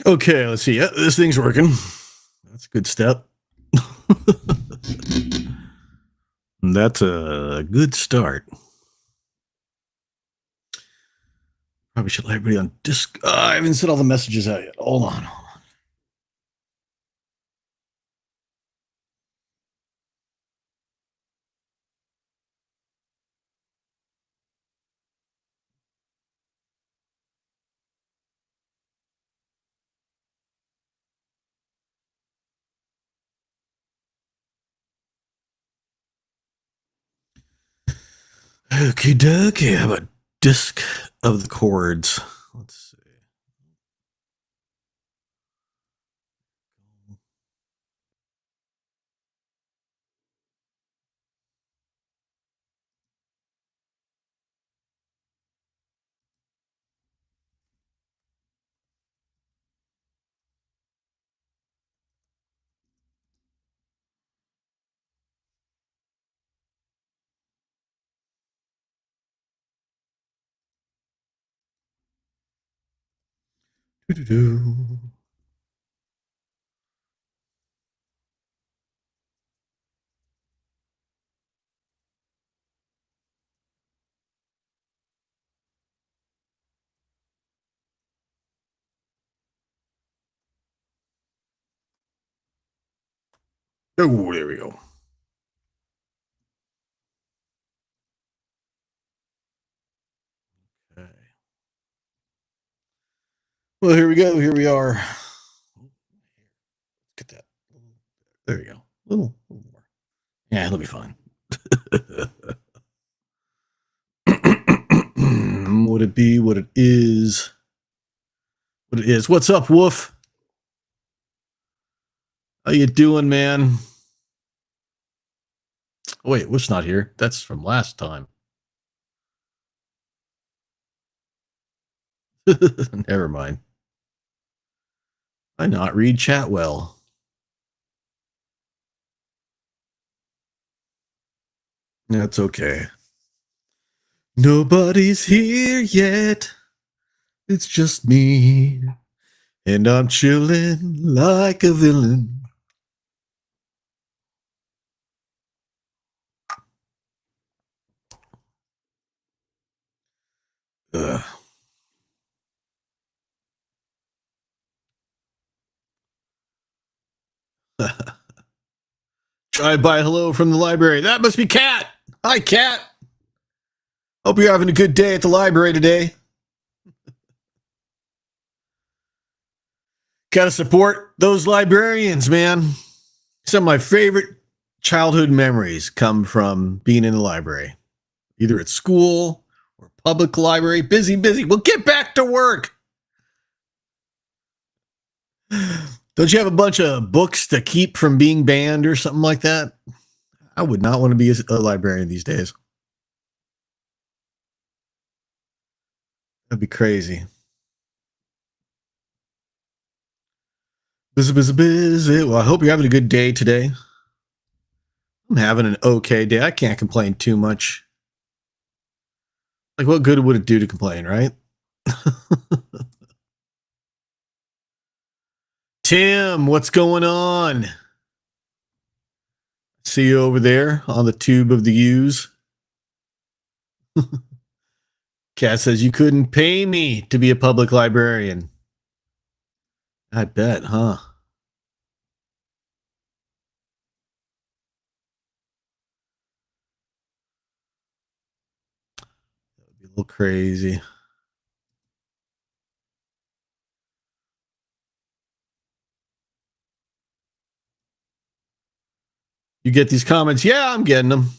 Okay, let's see. Yeah, this thing's working. That's a good step. That's a good start. Probably should let everybody on disc. I haven't sent all the messages out yet. Hold on. Okie dokie. How about disc of the chords? Let's see. Doo-doo-doo. Oh, there we go. Okay. Well, here we go. Here we are. Get that. There we go. A little more. Yeah, it'll be fine. Would it be what it is? What it is? What's up, Wolf? How you doing, man? Oh, wait, Wolf's not here. That's from last time. Never mind. I not read chat well. That's okay. Nobody's here yet. It's just me. And I'm chilling like a villain. Ugh. Drive by hello from the library. That must be Kat. Hi, Kat. Hope you're having a good day at the library today. Gotta support those librarians, man. Some of my favorite childhood memories come from being in the library, either at school or public library. Busy, busy. Well, get back to work. Don't you have a bunch of books to keep from being banned or something like that? I would not want to be a librarian these days. That'd be crazy. Busy, busy, busy. Well, I hope you're having a good day today. I'm having an okay day. I can't complain too much. Like, what good would it do to complain, right? Tim, what's going on? See you over there on the tube of the U's. Cat says you couldn't pay me to be a public librarian. I bet, huh? That would be a little crazy. You get these comments? Yeah, I'm getting them.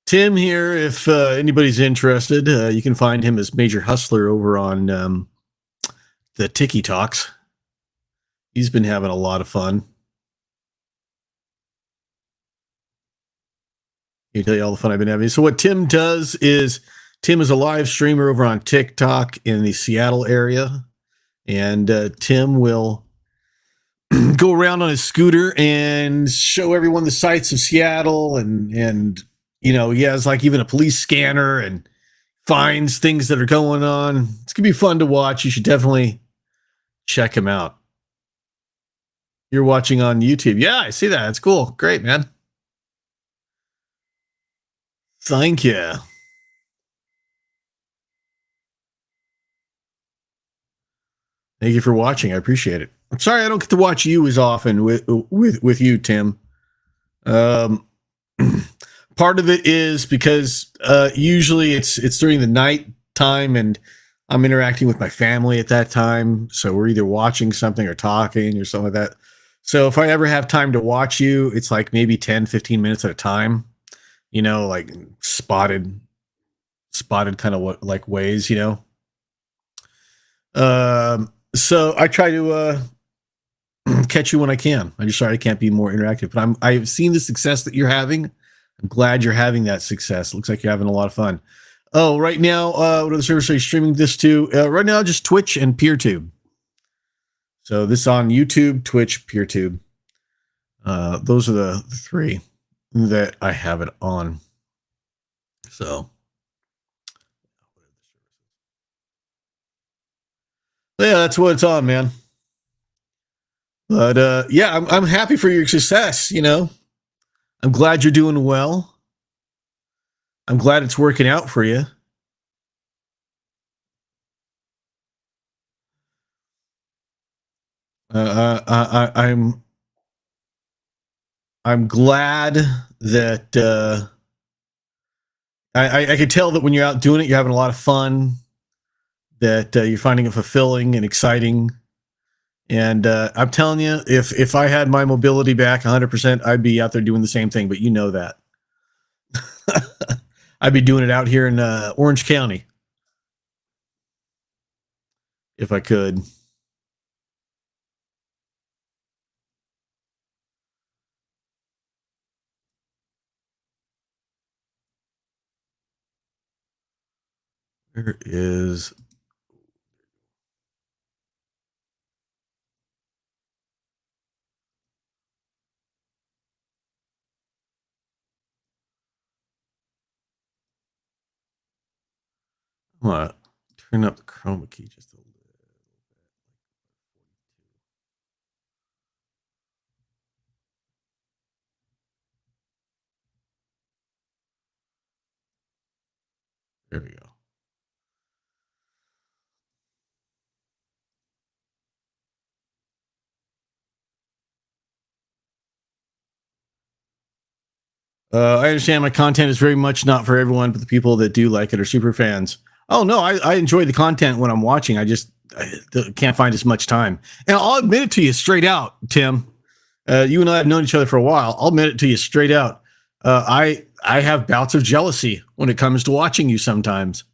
Tim here, if anybody's interested, you can find him as Major Hustler over on the Tiki Talks. He's been having a lot of fun. He tell you all the fun I've been having. So what Tim does is Tim is a live streamer over on TikTok in the Seattle area, and Tim will go around on his scooter and show everyone the sights of Seattle, and you know, he has like even a police scanner and finds things that are going on. It's gonna be fun to watch. You should definitely check him out. You're watching on YouTube. Yeah, I see that. It's cool. Great, man. Thank you. Thank you for watching. I appreciate it. I'm sorry I don't get to watch you as often with you, Tim. Um, part of it is because usually it's during the night time and I'm interacting with my family at that time. So we're either watching something or talking or something like that. So if I ever have time to watch you, it's like maybe 10, 15 minutes at a time, you know, like spotted kind of what like ways, you know. So I try to catch you when I can. I'm just sorry I can't be more interactive, but I've seen the success that you're having. I'm glad you're having that success. It looks like you're having a lot of fun. Oh, right now, what other service are you streaming this to? Right now, just Twitch and PeerTube. So this on YouTube, Twitch, PeerTube. Those are the three that I have it on. So yeah, that's what it's on, man. But yeah, I'm happy for your success. You know, I'm glad you're doing well. I'm glad it's working out for you. I'm glad that I could tell that when you're out doing it, you're having a lot of fun. That you're finding it fulfilling and exciting. And I'm telling you, if I had my mobility back 100%, I'd be out there doing the same thing. But you know that I'd be doing it out here in Orange County if I could. Where is I'm gonna turn up the chroma key just a little. There we go. I understand my content is very much not for everyone, but the people that do like it are super fans. Oh no, I enjoy the content when I'm watching. I can't find as much time. And I'll admit it to you straight out, Tim. You and I have known each other for a while. I'll admit it to you straight out. I have bouts of jealousy when it comes to watching you. Sometimes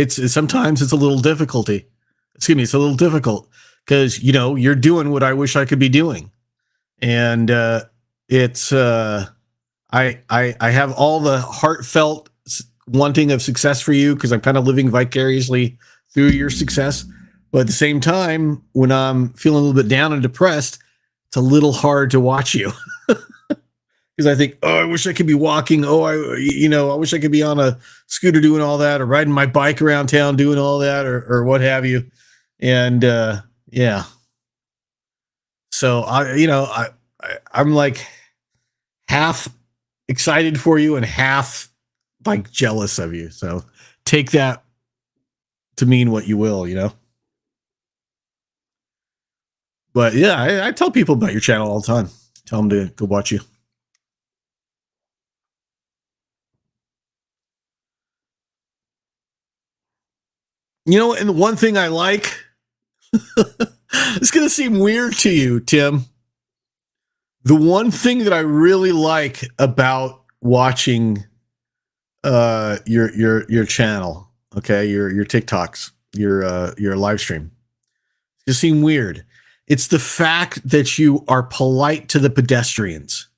sometimes it's a little difficulty. Excuse me, it's a little difficult because you're doing what I wish I could be doing, and it's I have all the heartfelt wanting of success for you because I'm kind of living vicariously through your success. But at the same time, when I'm feeling a little bit down and depressed, it's a little hard to watch you because I think, oh, I wish I could be walking. Oh, I wish I could be on a scooter doing all that, or riding my bike around town doing all that, or what have you. And yeah, so I'm like half excited for you and half like jealous of you. So take that to mean what you will, But yeah, I tell people about your channel all the time. Tell them to go watch you. And the one thing I like, it's going to seem weird to you, Tim. The one thing that I really like about watching your channel, okay, your TikToks, your live stream, it seem weird. It's the fact that you are polite to the pedestrians.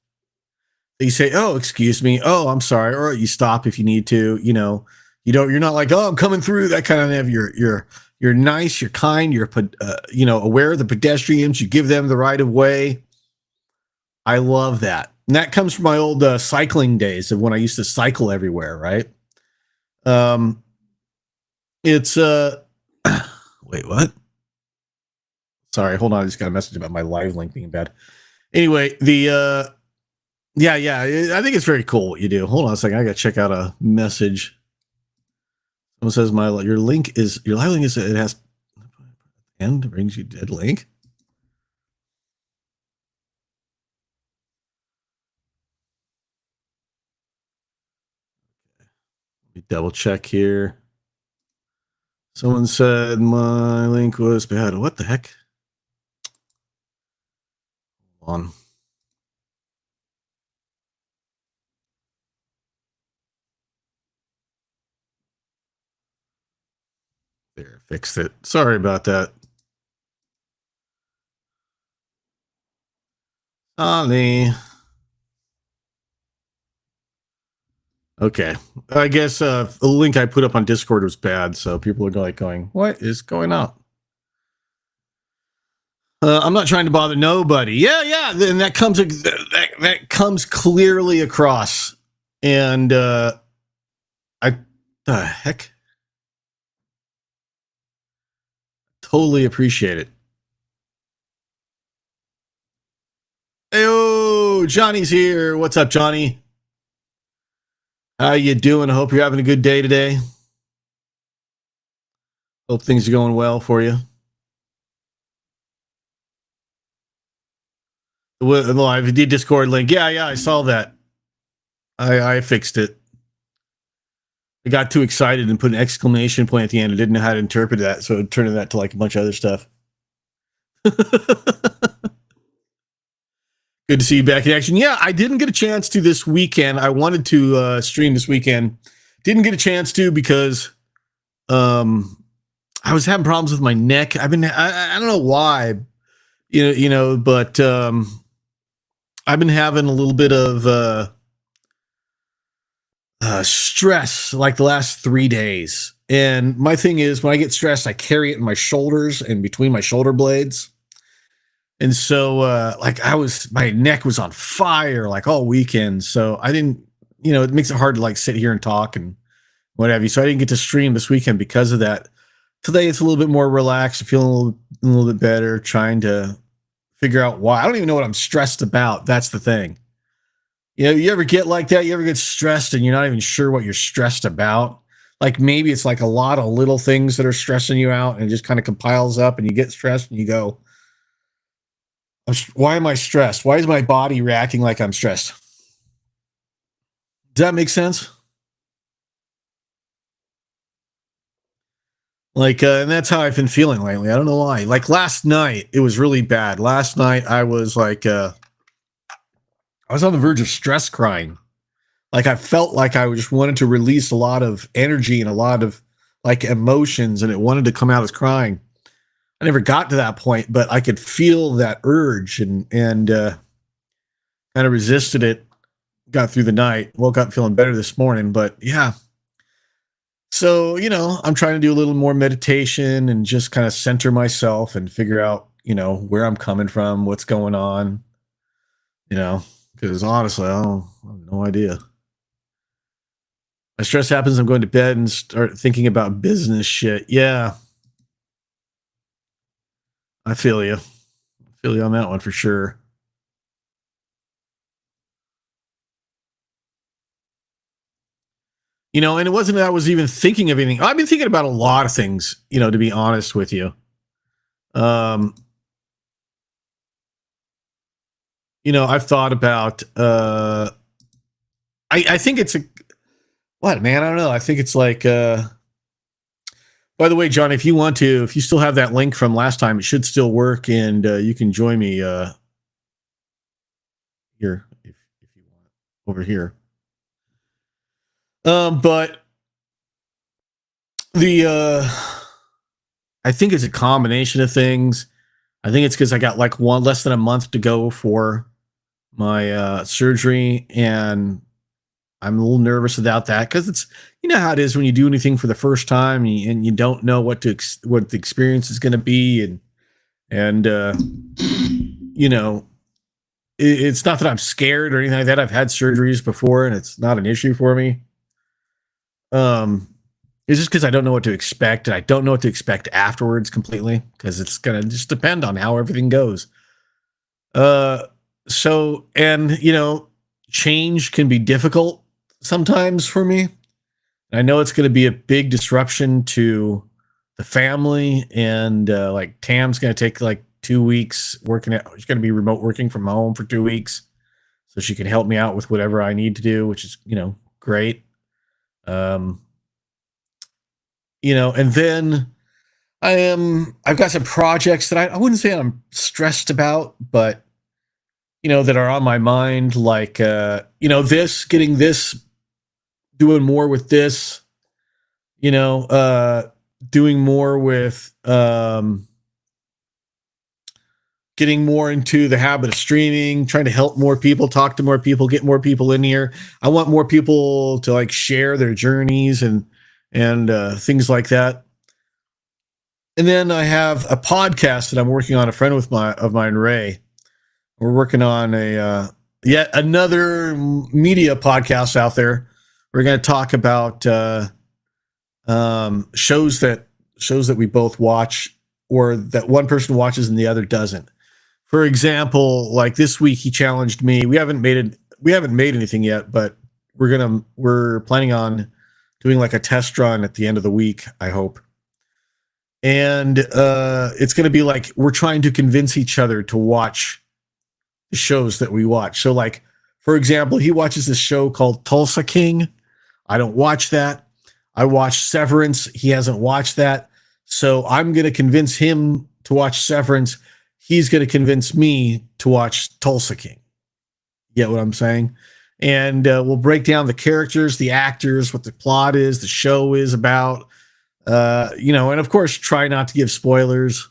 You say, "Oh, excuse me. Oh, I'm sorry," or you stop if you need to. You're not like, "Oh, I'm coming through." That kind of. You're nice. You're kind. You're aware of the pedestrians. You give them the right of way. I love that. And that comes from my old cycling days of when I used to cycle everywhere, right? It's wait, what? Sorry, hold on. I just got a message about my live link being bad. Anyway, yeah, I think it's very cool what you do. Hold on a second. I got to check out a message. Someone says your live link is it has and brings you dead link. Let me double check here. Someone said my link was bad. What the heck? Hold on. There, fixed it. Sorry about that. Ollie. Okay. I guess the link I put up on Discord was bad, so people are going, what is going on? I'm not trying to bother nobody. Yeah. And that comes clearly across. And the heck? Totally appreciate it. Hey, Johnny's here. What's up, Johnny? How you doing? I hope you're having a good day today. Hope things are going well for you. The live Discord link. Yeah, I saw that. I fixed it. I got too excited and put an exclamation point at the end. I didn't know how to interpret that, so it turned that to like a bunch of other stuff. Good to see you back in action. Yeah, I didn't get a chance to this weekend. I wanted to stream this weekend. Didn't get a chance to because I was having problems with my neck. I don't know why, but I've been having a little bit of stress like the last 3 days. And my thing is, when I get stressed, I carry it in my shoulders and between my shoulder blades. And so, my neck was on fire like all weekend. So I didn't, it makes it hard to like sit here and talk and what have you. So I didn't get to stream this weekend because of that. Today it's a little bit more relaxed, feeling a little bit better, trying to figure out why. I don't even know what I'm stressed about. That's the thing. You ever get like that? You ever get stressed and you're not even sure what you're stressed about? Like maybe it's like a lot of little things that are stressing you out and it just kind of compiles up and you get stressed and you go, why am I stressed? Why is my body reacting like I'm stressed? Does that make sense? Like, and that's how I've been feeling lately. I don't know why. Like last night, it was really bad. Last night, I was like, I was on the verge of stress crying. Like I felt like I just wanted to release a lot of energy and a lot of like emotions, and it wanted to come out as crying. I never got to that point, but I could feel that urge and kind of resisted it. Got through the night, woke up feeling better this morning. But yeah, so I'm trying to do a little more meditation and just kind of center myself and figure out where I'm coming from, what's going on. Because honestly, I have no idea. My stress happens. I'm going to bed and start thinking about business shit. Yeah, I feel you. I feel you on that one for sure. And it wasn't that I was even thinking of anything. I've been thinking about a lot of things, to be honest with you. Um, I've thought about I think it's a what, man, I don't know. I think it's like by the way, John, if you want to, if you still have that link from last time, it should still work and you can join me here if you want over here. But the I think it's a combination of things. I think it's because I got like less than a month to go for my surgery, and I'm a little nervous about that because it's how it is when you do anything for the first time and you don't know what the experience is going to be, and it's not that I'm scared or anything like that. I've had surgeries before, and it's not an issue for me. Um, it's just because I don't know what to expect, and I don't know what to expect afterwards completely because it's gonna just depend on how everything goes. Uh, so and change can be difficult sometimes for me. I know it's going to be a big disruption to the family, and like Tam's going to take like 2 weeks working at. She's going to be remote working from home for 2 weeks, so she can help me out with whatever I need to do, which is great. Um, and then I've got some projects that I wouldn't say I'm stressed about, but that are on my mind, like getting this, doing more with this, doing more with getting more into the habit of streaming, trying to help more people, talk to more people, get more people in here. I want more people to like share their journeys and things like that. And then I have a podcast that I'm working on. A friend of mine, Ray. We're working on a yet another media podcast out there. We're going to talk about shows that we both watch, or that one person watches and the other doesn't. For example, like this week, he challenged me. We haven't made anything yet, but we're planning on doing like a test run at the end of the week, I hope. And it's going to be like we're trying to convince each other to watch the shows that we watch. So, like, for example, he watches this show called Tulsa King. I don't watch that. I watched Severance. He hasn't watched that. So I'm going to convince him to watch Severance. He's going to convince me to watch Tulsa King. You get what I'm saying? And we'll break down the characters, the actors, what the plot is, the show is about, and of course, try not to give spoilers,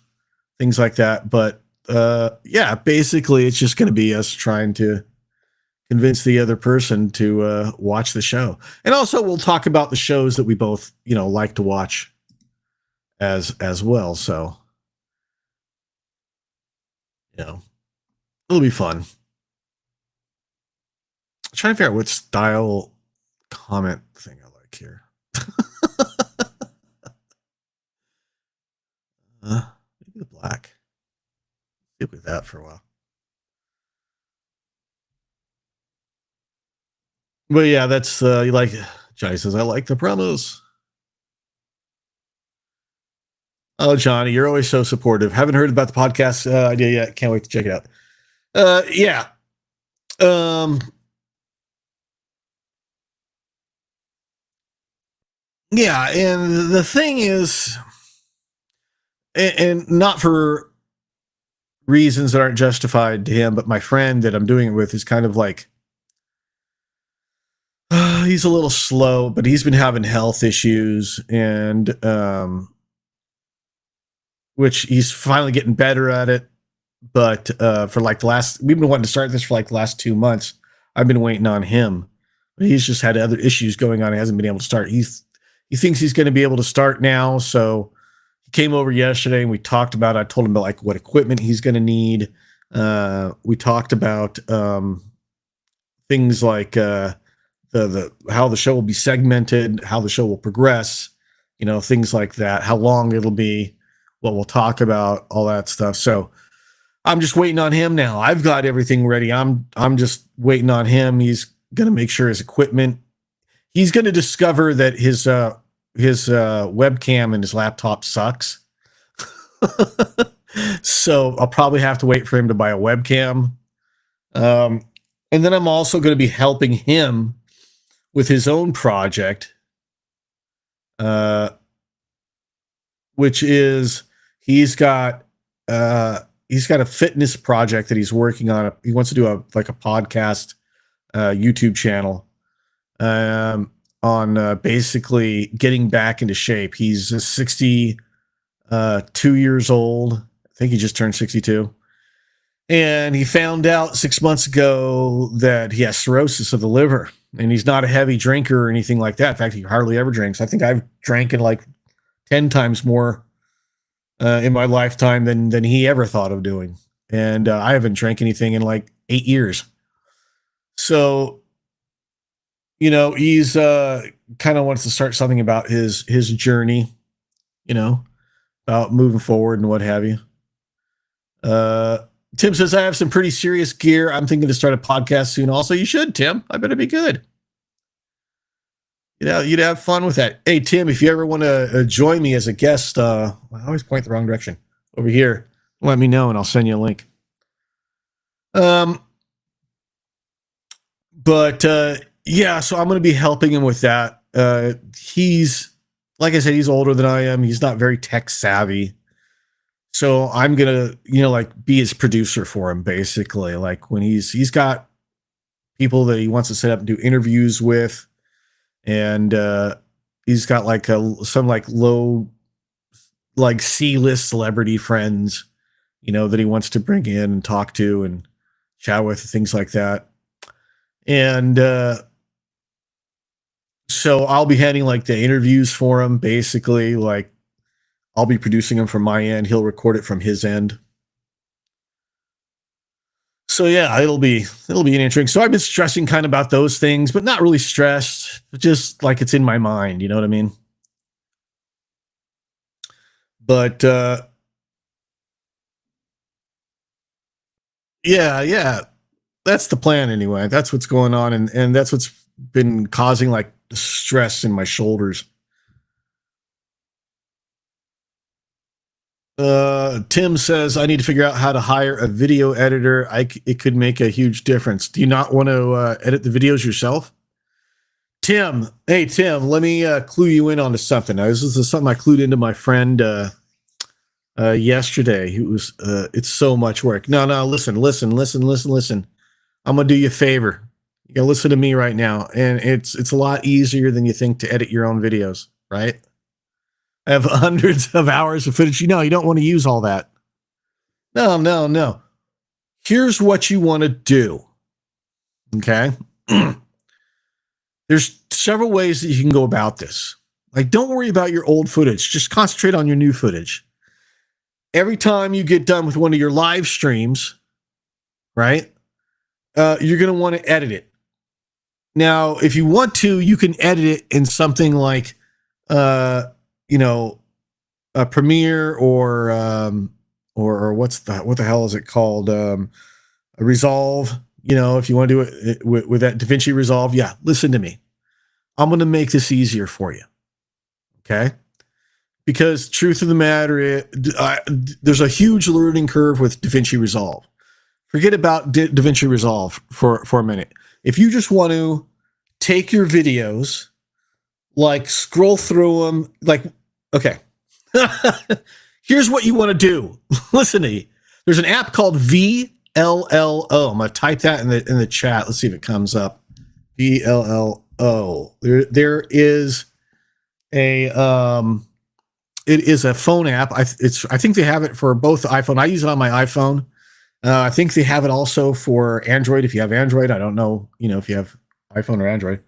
things like that. But yeah, basically, it's just going to be us trying to convince the other person to watch the show. And also, we'll talk about the shows that we both, like to watch as well. So, it'll be fun. I'm trying to figure out what style comment thing I like here. Maybe the black. Stick with that for a while. But yeah, that's you like. Johnny says I like the promos. Oh, Johnny, you're always so supportive. Haven't heard about the podcast idea yet. Can't wait to check it out. Yeah. Yeah, and the thing is, and not for reasons that aren't justified to him, but my friend that I'm doing it with is kind of like, he's a little slow, but he's been having health issues, and which he's finally getting better at it. But for like we've been wanting to start this for like the last 2 months. I've been waiting on him, but he's just had other issues going on. He hasn't been able to start. He thinks he's going to be able to start now. So he came over yesterday and we talked about. I told him about like what equipment he's going to need. We talked about things like the how the show will be segmented, how the show will progress, things like that, how long it'll be, what we'll talk about, all that stuff. So I'm just waiting on him now. I've got everything ready. I'm just waiting on him. He's going to make sure his equipment. He's going to discover that his webcam and his laptop sucks. So I'll probably have to wait for him to buy a webcam. And then I'm also going to be helping him with his own project, which is he's got a fitness project that he's working on. He wants to do a podcast, YouTube channel, on basically getting back into shape. He's 62 years old. I think he just turned 62. And he found out 6 months ago that he has cirrhosis of the liver, and he's not a heavy drinker or anything like that. In fact, he hardly ever drinks. I think I've drank like 10 times more in my lifetime than he ever thought of doing. And I haven't drank anything in like 8 years. So, he's kind of wants to start something about his journey, about moving forward and what have you. Tim says, I have some pretty serious gear. I'm thinking to start a podcast soon. Also, you should, Tim. I bet it'd be good. You'd have fun with that. Hey, Tim, if you ever want to join me as a guest, I always point the wrong direction. Over here, let me know and I'll send you a link. But yeah, so I'm going to be helping him with that. He's, like I said, he's older than I am. He's not very tech savvy. So I'm going to, be his producer for him, basically. Like when he's got people that he wants to set up and do interviews with. And he's got like some like low, like C-list celebrity friends, that he wants to bring in and talk to and chat with, things like that. And so I'll be handling like the interviews for him, basically. Like I'll be producing them from my end. He'll record it from his end. So yeah, it'll be interesting. So I've been stressing kind of about those things, but not really stressed, just like it's in my mind. You know what I mean? But yeah, that's the plan anyway. That's what's going on, and that's what's been causing like stress in my shoulders. Tim says, I need to figure out how to hire a video editor. It could make a huge difference. Do you not want to edit the videos yourself? Tim, hey, Tim, let me clue you in onto something. Now, this is something I clued into my friend yesterday. It's so much work. No, listen. I'm going to do you a favor. You got to listen to me right now. And it's a lot easier than you think to edit your own videos, right? I have hundreds of hours of footage. You don't want to use all that. No. Here's what you want to do. Okay. There's several ways that you can go about this. Like, don't worry about your old footage. Just concentrate on your new footage. Every time you get done with one of your live streams, right, you're going to want to edit it. Now, if you want to, you can edit it in something like, a Premiere or what the hell is it called? A Resolve. If you want to do it with that DaVinci Resolve, yeah, listen to me. I'm going to make this easier for you. Okay. Because truth of the matter is, there's a huge learning curve with DaVinci Resolve. Forget about DaVinci Resolve for a minute. If you just want to take your videos, like scroll through them. Like, okay, here's what you want to do. Listen to me. There's an app called VLLO. I'm gonna type that in the chat. Let's see if it comes up. VLLO. There is a it is a phone app. I think they have it for both iPhone. I use it on my iPhone. I think they have it also for Android. If you have Android, I don't know, if you have iPhone or Android,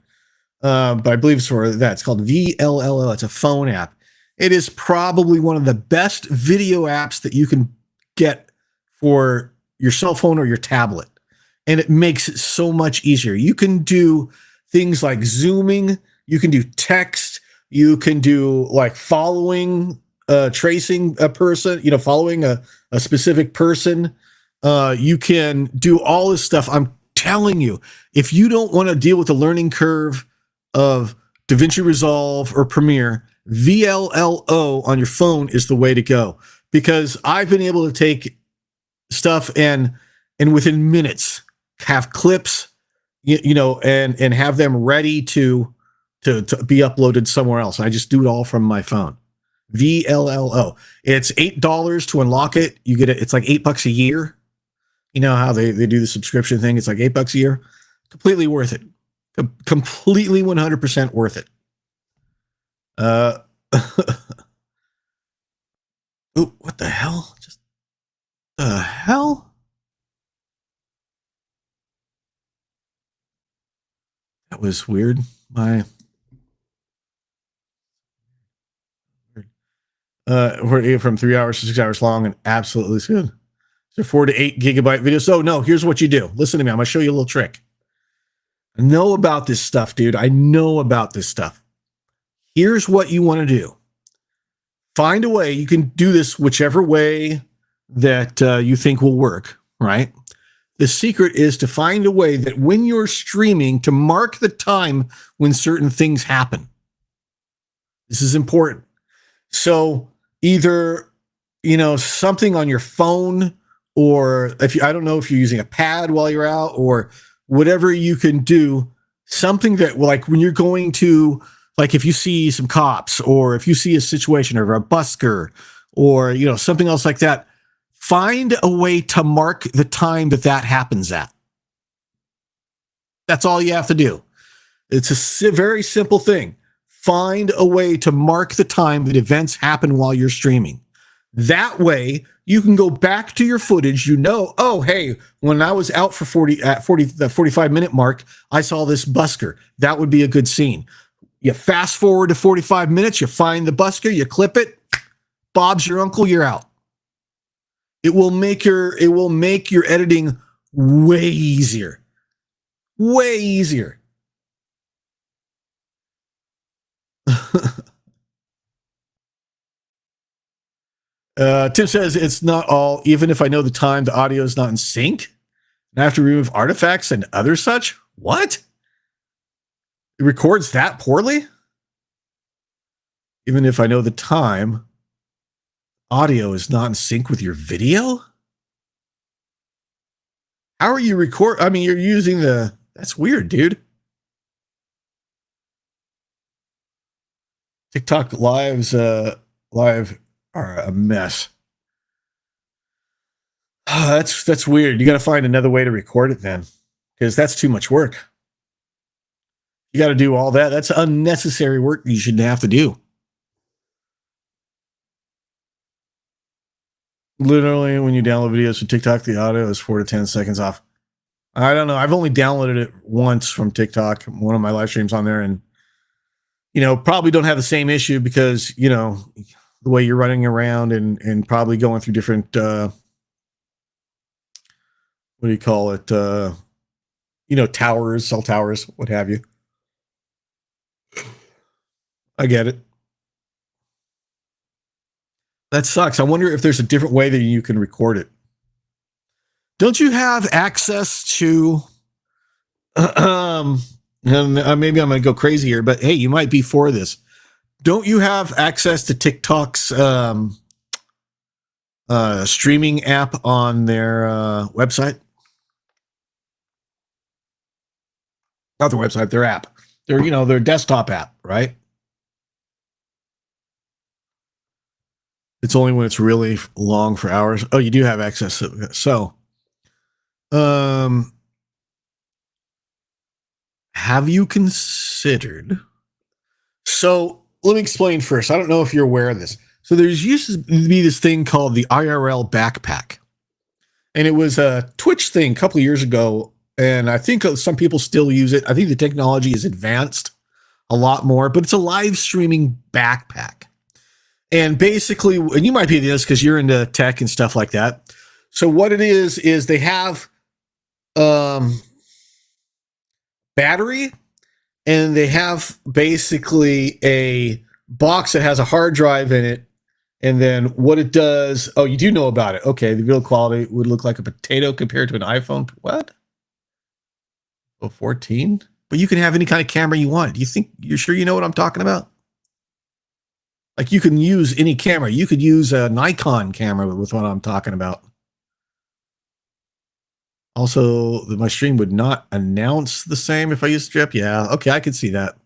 but I believe it's for that. It's called VLLO. It's a phone app. It is probably one of the best video apps that you can get for your cell phone or your tablet, and it makes it so much easier. You can do things like zooming. You can do text. You can do like following, tracing a person, following a specific person. You can do all this stuff. I'm telling you, if you don't want to deal with the learning curve of DaVinci Resolve or Premiere, VLLO on your phone is the way to go, because I've been able to take stuff and within minutes have clips, and have them ready to be uploaded somewhere else. I just do it all from my phone. VLLO. It's $8 to unlock it. You get it. It's like $8 a year. You know how they do the subscription thing. It's like $8 a year. Completely worth it. Completely 100% worth it. Ooh, what the hell? Just the hell? That was weird. We're from 3 hours to 6 hours long and absolutely good. So 4 to 8 gigabyte video. So no, here's what you do. Listen to me. I'm going to show you a little trick. I know about this stuff, dude. I know about this stuff. Here's what you want to do. Find a way. You can do this whichever way that you think will work, right? The secret is to find a way that when you're streaming, to mark the time when certain things happen. This is important. So either, something on your phone, or I don't know if you're using a pad while you're out, or whatever you can do, something that, like, when you're going to, like, if you see some cops, or if you see a situation or a busker, or, something else like that, find a way to mark the time that happens at. That's all you have to do. It's a very simple thing. Find a way to mark the time that events happen while you're streaming. That way, you can go back to your footage. Oh, hey, when I was out for the 45-minute mark, I saw this busker. That would be a good scene. You fast forward to 45 minutes, you find the busker, you clip it. Bob's your uncle, you're out. It will make your editing way easier. Way easier. Tim says it's not all, even if I know the time, the audio is not in sync. And I have to remove artifacts and other such. What? It records that poorly? Even if I know the time, audio is not in sync with your video? How are you I mean, you're using that's weird, dude. TikTok live are a mess. That's weird. You got to find another way to record it then, because that's too much work. You got to do all that. That's unnecessary work you shouldn't have to do. Literally, when you download videos from TikTok, the audio is 4 to 10 seconds off. I don't know. I've only downloaded it once from TikTok, one of my live streams on there, and probably don't have the same issue because the way you're running around and probably going through different what do you call it? Towers, cell towers, what have you. I get it. That sucks. I wonder if there's a different way that you can record it. Don't you have access to and maybe I'm going to go crazy here, but hey, you might be for this. Don't you have access to TikTok's streaming app on their website? Not their website, their app. Their desktop app, right? It's only when it's really long for hours. Oh, you do have access. So, have you considered? So let me explain first. I don't know if you're aware of this. So there's used to be this thing called the IRL backpack, and it was a Twitch thing a couple of years ago. And I think some people still use it. I think the technology is advanced a lot more, but it's a live streaming backpack. And basically, and you might be this because you're into tech and stuff like that. So what it is they have battery, and they have basically a box that has a hard drive in it. And then what it does, oh, you do know about it. Okay, the video quality would look like a potato compared to an iPhone. What? Oh, 14? But you can have any kind of camera you want. Do you think you're sure you know what I'm talking about? Like you can use any camera. You could use a Nikon camera with what I'm talking about. Also, my stream would not announce the same if I use Strip. Yeah, okay, I could see that.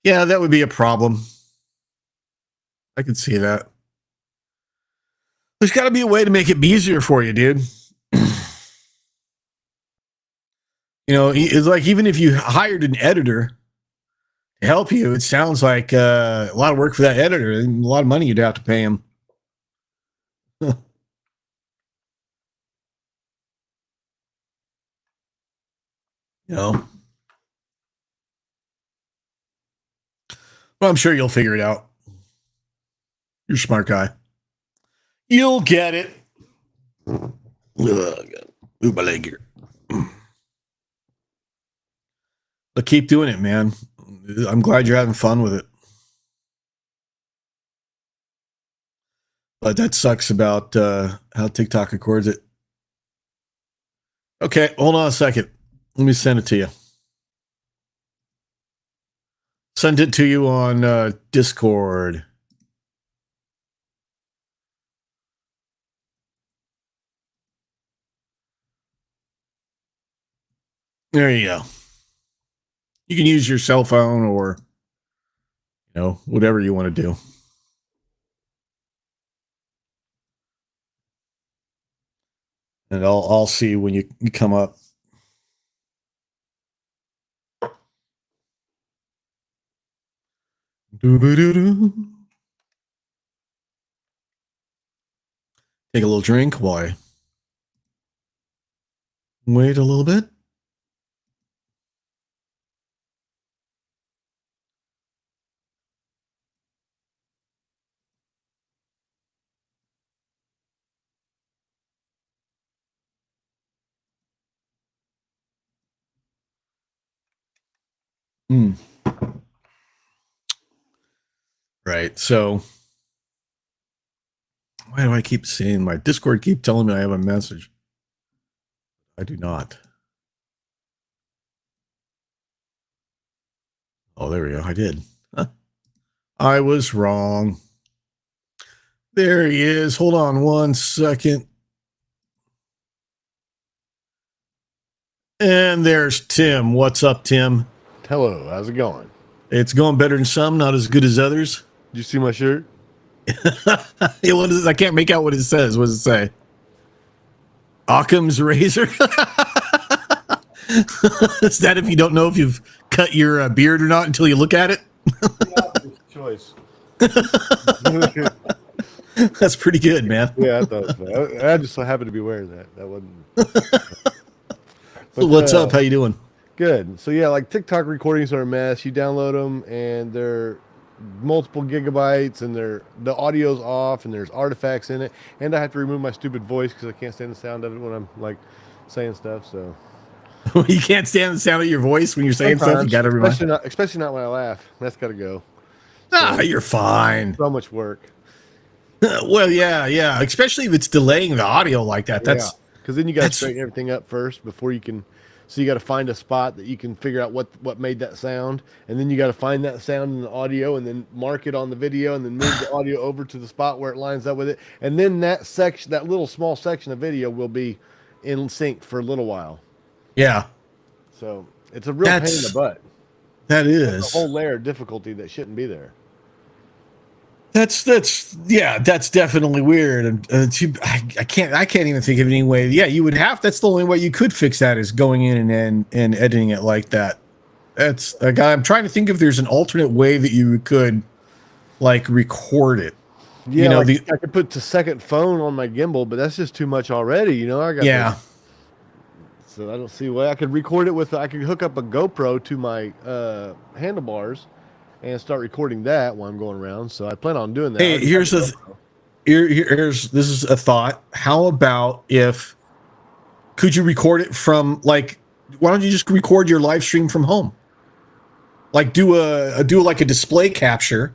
Yeah, that would be a problem. I could see that. There's got to be a way to make it easier for you, dude. You know, it's like even if you hired an editor to help you, it sounds like a lot of work for that editor and a lot of money you'd have to pay him. You know, well, I'm sure you'll figure it out. You're a smart guy. You'll get it. Move my leg here. But keep doing it, man. I'm glad you're having fun with it. But that sucks about how TikTok records it. Okay, hold on a second. Let me send it to you. Send it to you on Discord. There you go. You can use your cell phone or, you know, whatever you want to do. And I'll see when you come up. Doo-ba-doo-doo. Take a little drink while I wait a little bit. Right. So why do I keep seeing my Discord keep telling me I have a message? I do not. Oh, there we go. I did. Huh. I was wrong. There he is. Hold on one second. And there's Tim. What's up, Tim? Hello, how's it going? It's going better than some, not as good as others. Did you see my shirt? I can't make out what it says. What does it say? Occam's razor? Is that if you don't know if you've cut your beard or not until you look at it? Choice. That's pretty good, man. Yeah, I thought so. I just so happened to be wearing that. That wasn't. But, what's up? How you doing? Good. So yeah, like TikTok recordings are a mess. You download them and they're multiple gigabytes, and the audio's off, and there's artifacts in it, and I have to remove my stupid voice because I can't stand the sound of it when I'm like saying stuff. So you can't stand the sound of your voice when you're saying stuff. You got to remove. Especially not when I laugh. That's got to go. So, you're fine. So much work. Well, yeah. Especially if it's delaying the audio like that. That's because then you got to straighten everything up first before you can. So you got to find a spot that you can figure out what made that sound, and then you got to find that sound in the audio, and then mark it on the video, and then move the audio over to the spot where it lines up with it, and then that section, that little small section of video, will be in sync for a little while. Yeah. So it's a real pain in the butt. That is a whole layer of difficulty that shouldn't be there. That's definitely weird, and I can't even think of any way. Yeah, you would have. That's the only way you could fix that is going in and editing it like that. That's like I'm trying to think if there's an alternate way that you could like record it. Yeah, You know, like I could put the second phone on my gimbal, but that's just too much already. You know, I got yeah. so I don't see why I could record it with. I could hook up a GoPro to my handlebars and start recording that while I'm going around. So I plan on doing that. Hey, here's this is a thought. How about if could you record it from like why don't you just record your live stream from home? Like do like a display capture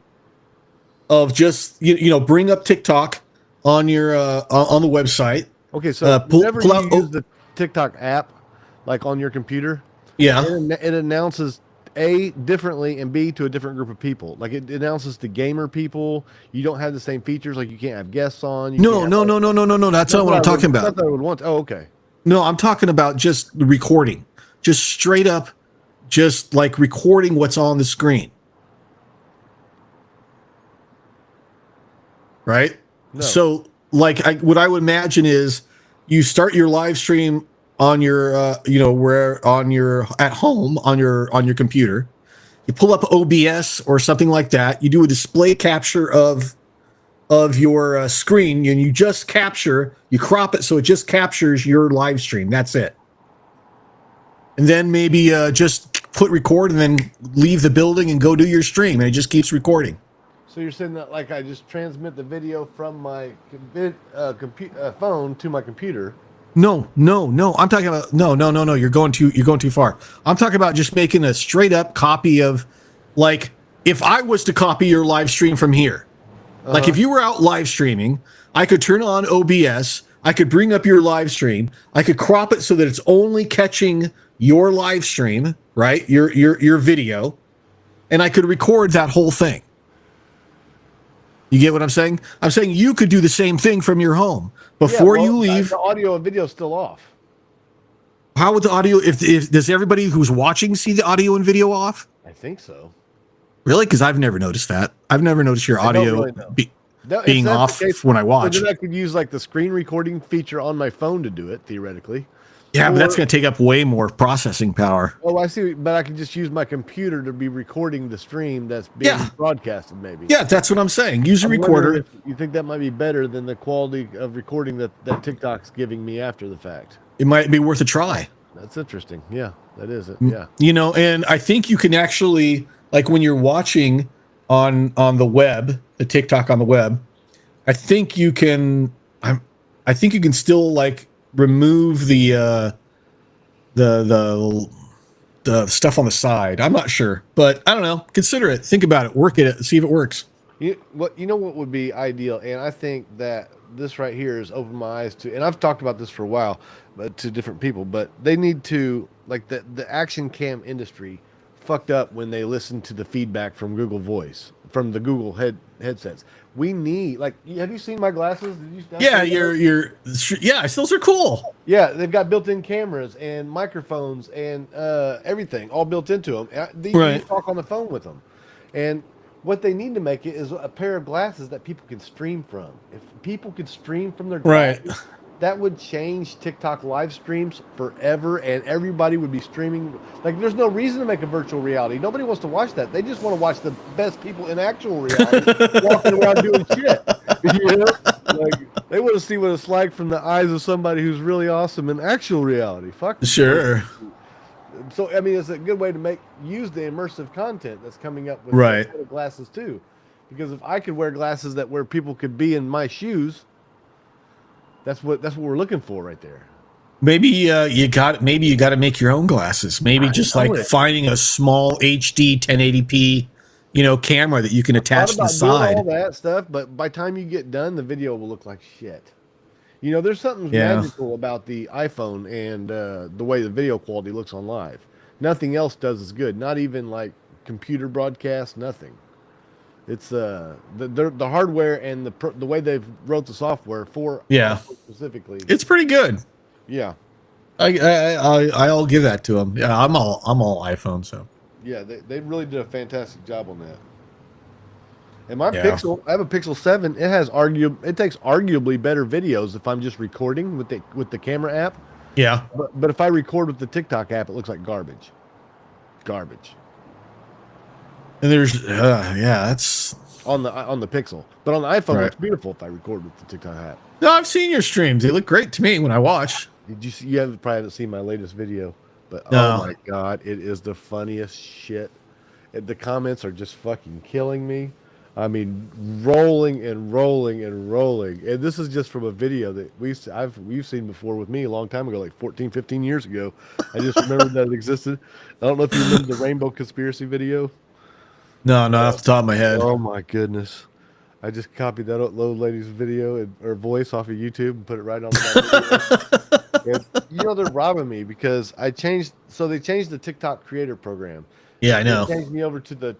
of just you know bring up TikTok on your on the website. Okay, so pull whenever out you use the TikTok app, like on your computer, yeah. it announces A differently and B to a different group of people. Like it announces to gamer people. You don't have the same features. Like you can't have guests on. You No. can't have, That's not what I'm talking about. Not that I would want. Oh, okay. No, I'm talking about just the recording. Just straight up, just like recording what's on the screen. Right? No. So, like, what I would imagine is you start your live stream on your, you know, where on your at home on your computer. You pull up OBS or something like that. You do a display capture of your screen, and you just capture. You crop it so it just captures your live stream. That's it. And then maybe just put record, and then leave the building and go do your stream, and it just keeps recording. So you're saying that like I just transmit the video from my phone to my computer. No. I'm talking about no. You're going too far. I'm talking about just making a straight up copy of, like, if I was to copy your live stream from here, like if you were out live streaming, I could turn on OBS. I could bring up your live stream. I could crop it so that it's only catching your live stream, right? Your video, and I could record that whole thing. You get what I'm saying? I'm saying you could do the same thing from your home before you leave. The audio and video is still off. How would the audio? If does everybody who's watching see the audio and video off? I think so. Really? Because I've never noticed that. I've never noticed your audio being off when I watch. Then I could use like the screen recording feature on my phone to do it theoretically. Yeah, but that's going to take up way more processing power. Oh, I see. But I can just use my computer to be recording the stream that's being broadcasted, maybe. Yeah, that's what I'm saying. Use a recorder. You think that might be better than the quality of recording that TikTok's giving me after the fact? It might be worth a try. That's interesting. Yeah, that is it. Yeah. You know, and I think you can actually, like when you're watching on the web, the TikTok on the web, I think you can still like remove the stuff on the side. I'm not sure, but I don't know. Consider it. Think about it. Work it. See if it works. You know what would be ideal, and I think that this right here has opened my eyes to, and I've talked about this for a while, but to different people, but they need to, like, the action cam industry fucked up when they listened to the feedback from Google Voice, from the Google headsets. We need, like, have you seen my glasses? Yeah, those are cool. Yeah, they've got built-in cameras and microphones and everything all built into them. You can talk on the phone with them, and what they need to make it is a pair of glasses that people can stream from. If people could stream from their glasses, that would change TikTok live streams forever, and everybody would be streaming. Like, there's no reason to make a virtual reality. Nobody wants to watch that. They just want to watch the best people in actual reality walking around doing shit. You know? Like, they want to see what it's like from the eyes of somebody who's really awesome in actual reality. Fuck. Sure. So, I mean, it's a good way to use the immersive content that's coming up with the glasses too. Because if I could wear glasses where people could be in my shoes, that's what we're looking for right there. Maybe you got to make your own glasses. Maybe just like finding a small HD 1080p, camera that you can attach to the side. All that stuff, but by the time you get done, the video will look like shit. There's something magical about the iPhone and the way the video quality looks on live. Nothing else does as good. Not even like computer broadcast. Nothing. It's the hardware and the way they've wrote the software for specifically. It's pretty good. Yeah, I'll give that to them. Yeah, I'm all iPhone. So yeah, they really did a fantastic job on that. And my Yeah. Pixel, I have a Pixel 7. It takes arguably better videos if I'm just recording with the camera app. Yeah. But if I record with the TikTok app, it looks like garbage. Garbage And there's, that's on the Pixel. But on the iPhone, it Right. looks beautiful if I record with the TikTok app. no. I've seen your streams; they look great to me when I watch. Did you see? Probably haven't seen my latest video, but No. oh my god, it is the funniest shit. The comments are just fucking killing me. I mean, rolling and rolling and rolling. And this is just from a video that we've seen before with me a long time ago, like 14, 15 years ago. I just remembered that it existed. I don't know if you remember the Rainbow Conspiracy video. No, not off the top of my head. Oh my goodness. I just copied that old lady's video or voice off of YouTube and put it right on the video. And, they're robbing me because they changed the TikTok creator program. Yeah, I know. They changed me over to the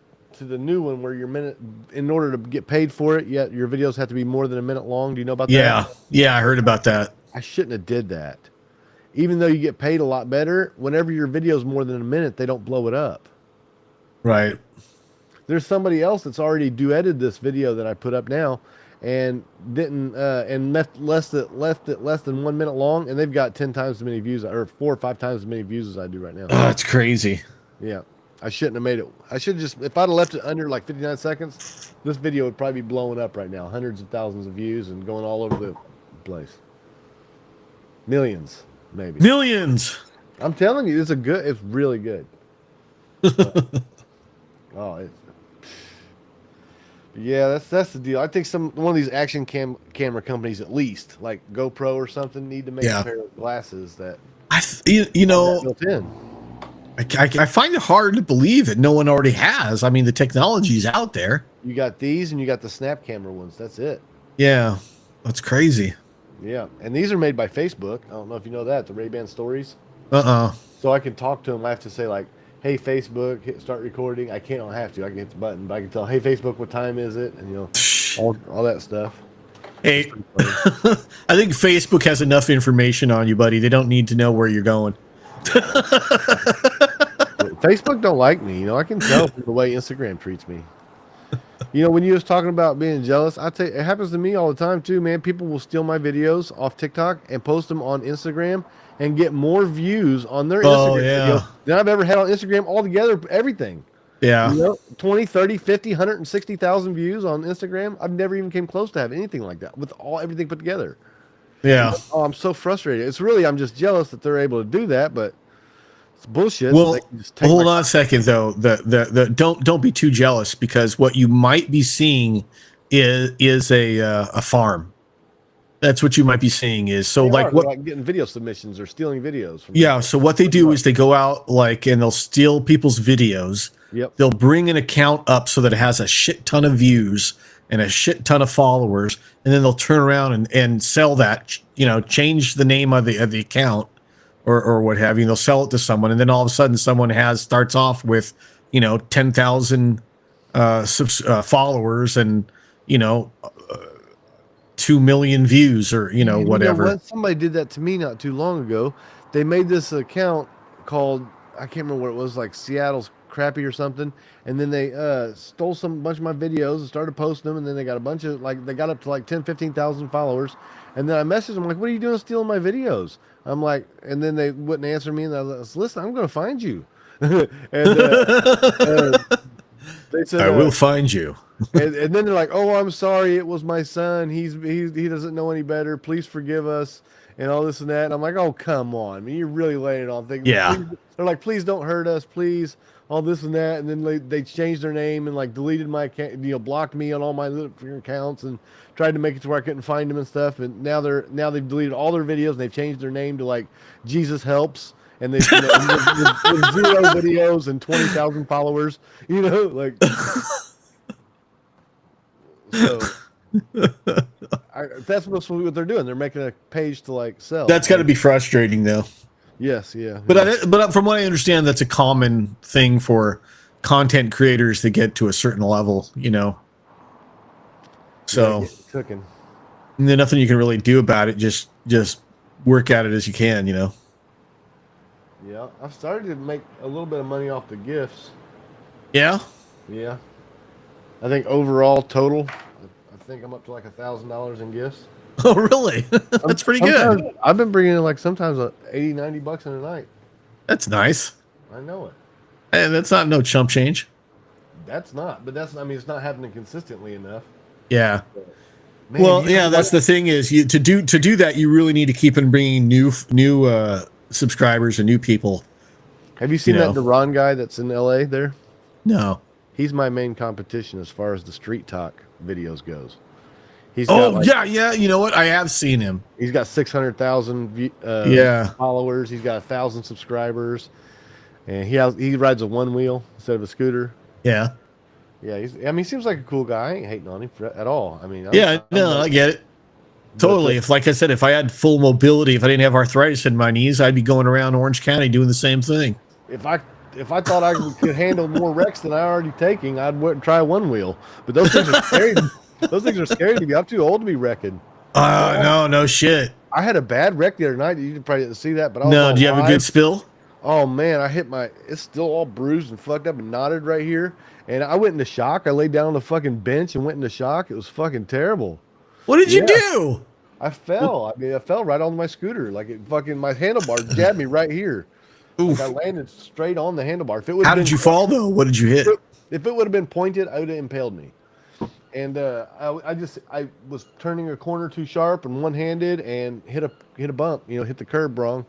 new one where in order to get paid for it, yet your videos have to be more than a minute long. Do you know about that? Yeah, I heard about that. I shouldn't have did that. Even though you get paid a lot better, whenever your video is more than a minute, they don't blow it up. Right. There's somebody else that's already duetted this video that I put up now and didn't and left it less than 1 minute long, and they've got 10 times as many views or 4 or 5 times as many views as I do right now. Oh, it's crazy. Yeah. I shouldn't have made it. I should just, if I'd have left it under like 59 seconds, this video would probably be blowing up right now. Hundreds of thousands of views and going all over the place. Millions, maybe. Millions. I'm telling you, it's really good. Yeah, that's the deal. I think one of these action camera companies, at least like GoPro or something, need to make a pair of glasses that built in. I find it hard to believe that no one already has. I mean, the technology's out there. You got these, and you got the Snap camera ones. That's it. Yeah, that's crazy. Yeah, and these are made by Facebook. I don't know if you know that, the Ray-Ban Stories. So I can talk to them. I have to say like, "Hey Facebook, start recording." I don't have to. I can hit the button, but I can tell, "Hey Facebook, what time is it?" And all that stuff. Hey, I think Facebook has enough information on you, buddy. They don't need to know where you're going. Facebook don't like me. I can tell from the way Instagram treats me. When you was talking about being jealous, I tell you, it happens to me all the time too, man. People will steal my videos off TikTok and post them on Instagram and get more views on their Instagram video than I've ever had on Instagram altogether, everything. Yeah. 20, 30, 50, 160,000 views on Instagram. I've never even came close to having anything like that with everything put together. Yeah. I'm so frustrated. I'm just jealous that they're able to do that, but it's bullshit. Well, hold on a second though. Don't be too jealous, because what you might be seeing is a farm. That's what you might be seeing is like getting video submissions or stealing videos. So what they do is they go out and they'll steal people's videos. Yep. They'll bring an account up so that it has a shit ton of views and a shit ton of followers, and then they'll turn around and sell that. Change the name of the account or what have you. And they'll sell it to someone, and then all of a sudden someone starts off with 10,000 followers and 2 million views or whatever. Somebody did that to me not too long ago. They made this account called, I can't remember what it was, like Seattle's Crappy or something, and then they stole bunch of my videos and started posting them, and then they got a bunch of they got up to like 10, 15,000 followers, and then I messaged them like, "What are you doing stealing my videos?" I'm like, and then they wouldn't answer me, and I was like, "Listen, I'm going to find you." And they said, "I will find you." and then they're like, "Oh, I'm sorry, it was my son. He doesn't know any better. Please forgive us." And all this and that. And I'm like, "Oh, come on. I mean, you're really laying it on things." Yeah. They're like, "Please don't hurt us, please." All this and that. And then they changed their name and deleted my account, blocked me on all my little accounts and tried to make it to where I couldn't find them and stuff. And now they've deleted all their videos and they've changed their name to Jesus Helps. And they with 0 videos and 20,000 followers, So that's what they're doing. They're making a page to sell. That's got to be frustrating though. Yes, yeah. But from what I understand, that's a common thing for content creators to get to a certain level, So cooking. And then nothing you can really do about it. Just work at it as you can, Yeah, I've started to make a little bit of money off the gifts. Yeah. Yeah. I think overall total, I think I'm up to like $1,000 in gifts. Oh, really? That's pretty good. I've been bringing in like sometimes 80, $90 in a night. That's nice. I know it. And that's not no chump change. That's not, but I mean, it's not happening consistently enough. Yeah. Man, Well, yeah, that's the thing is you to do that you really need to keep on bringing new subscribers and new people. Have you seen that Duran guy that's in LA there? No. He's my main competition as far as the street talk videos goes. He's yeah. You know what? I have seen him. He's got 600,000 followers. He's got 1,000 subscribers, and he rides a one wheel instead of a scooter. Yeah. Yeah, he seems like a cool guy. I ain't hating on him at all. I mean, I get it. Totally. If, like I said, if I had full mobility, if I didn't have arthritis in my knees, I'd be going around Orange County doing the same thing. If I thought I could handle more wrecks than I already taking, I'd try one wheel. But those things are scary. Those things are scary to me. I'm too old to be wrecking. No shit. I had a bad wreck the other night. You probably didn't see that, but do you have a good spill? Oh man, it's still all bruised and fucked up and knotted right here. And I went into shock. I laid down on the fucking bench and went into shock. It was fucking terrible. What did you do? I fell. I mean, I fell right on my scooter. Like my handlebar jabbed me right here. Like I landed straight on the handlebar. How did you fall though? What did you hit? If it would have been pointed, I would have impaled me. And I was turning a corner too sharp and one-handed and hit a bump. Hit the curb wrong.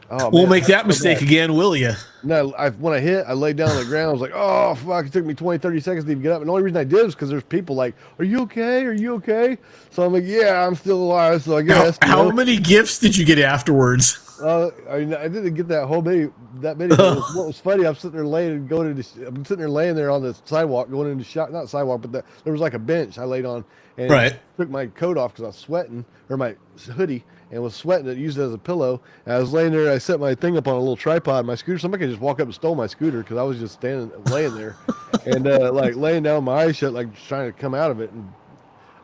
Oh, we'll make that mistake again, will you? No, when I hit, I laid down on the ground. I was like, oh, fuck. It took me 20, 30 seconds to even get up. And the only reason I did was because there's people like, are you okay? Are you okay? So I'm like, yeah, I'm still alive. So I guess. How many gifts did you get afterwards? I didn't get that whole many. What was funny, I'm sitting there laying there on the sidewalk, going into shock. Not sidewalk, but there was like a bench I laid on, and took my coat off because I was sweating, or my hoodie, and was sweating. It used it as a pillow. And I was laying there. I set my thing up on a little tripod. My scooter. Somebody could just walk up and stole my scooter because I was just laying there, and like laying down, my eyes shut, like trying to come out of it. And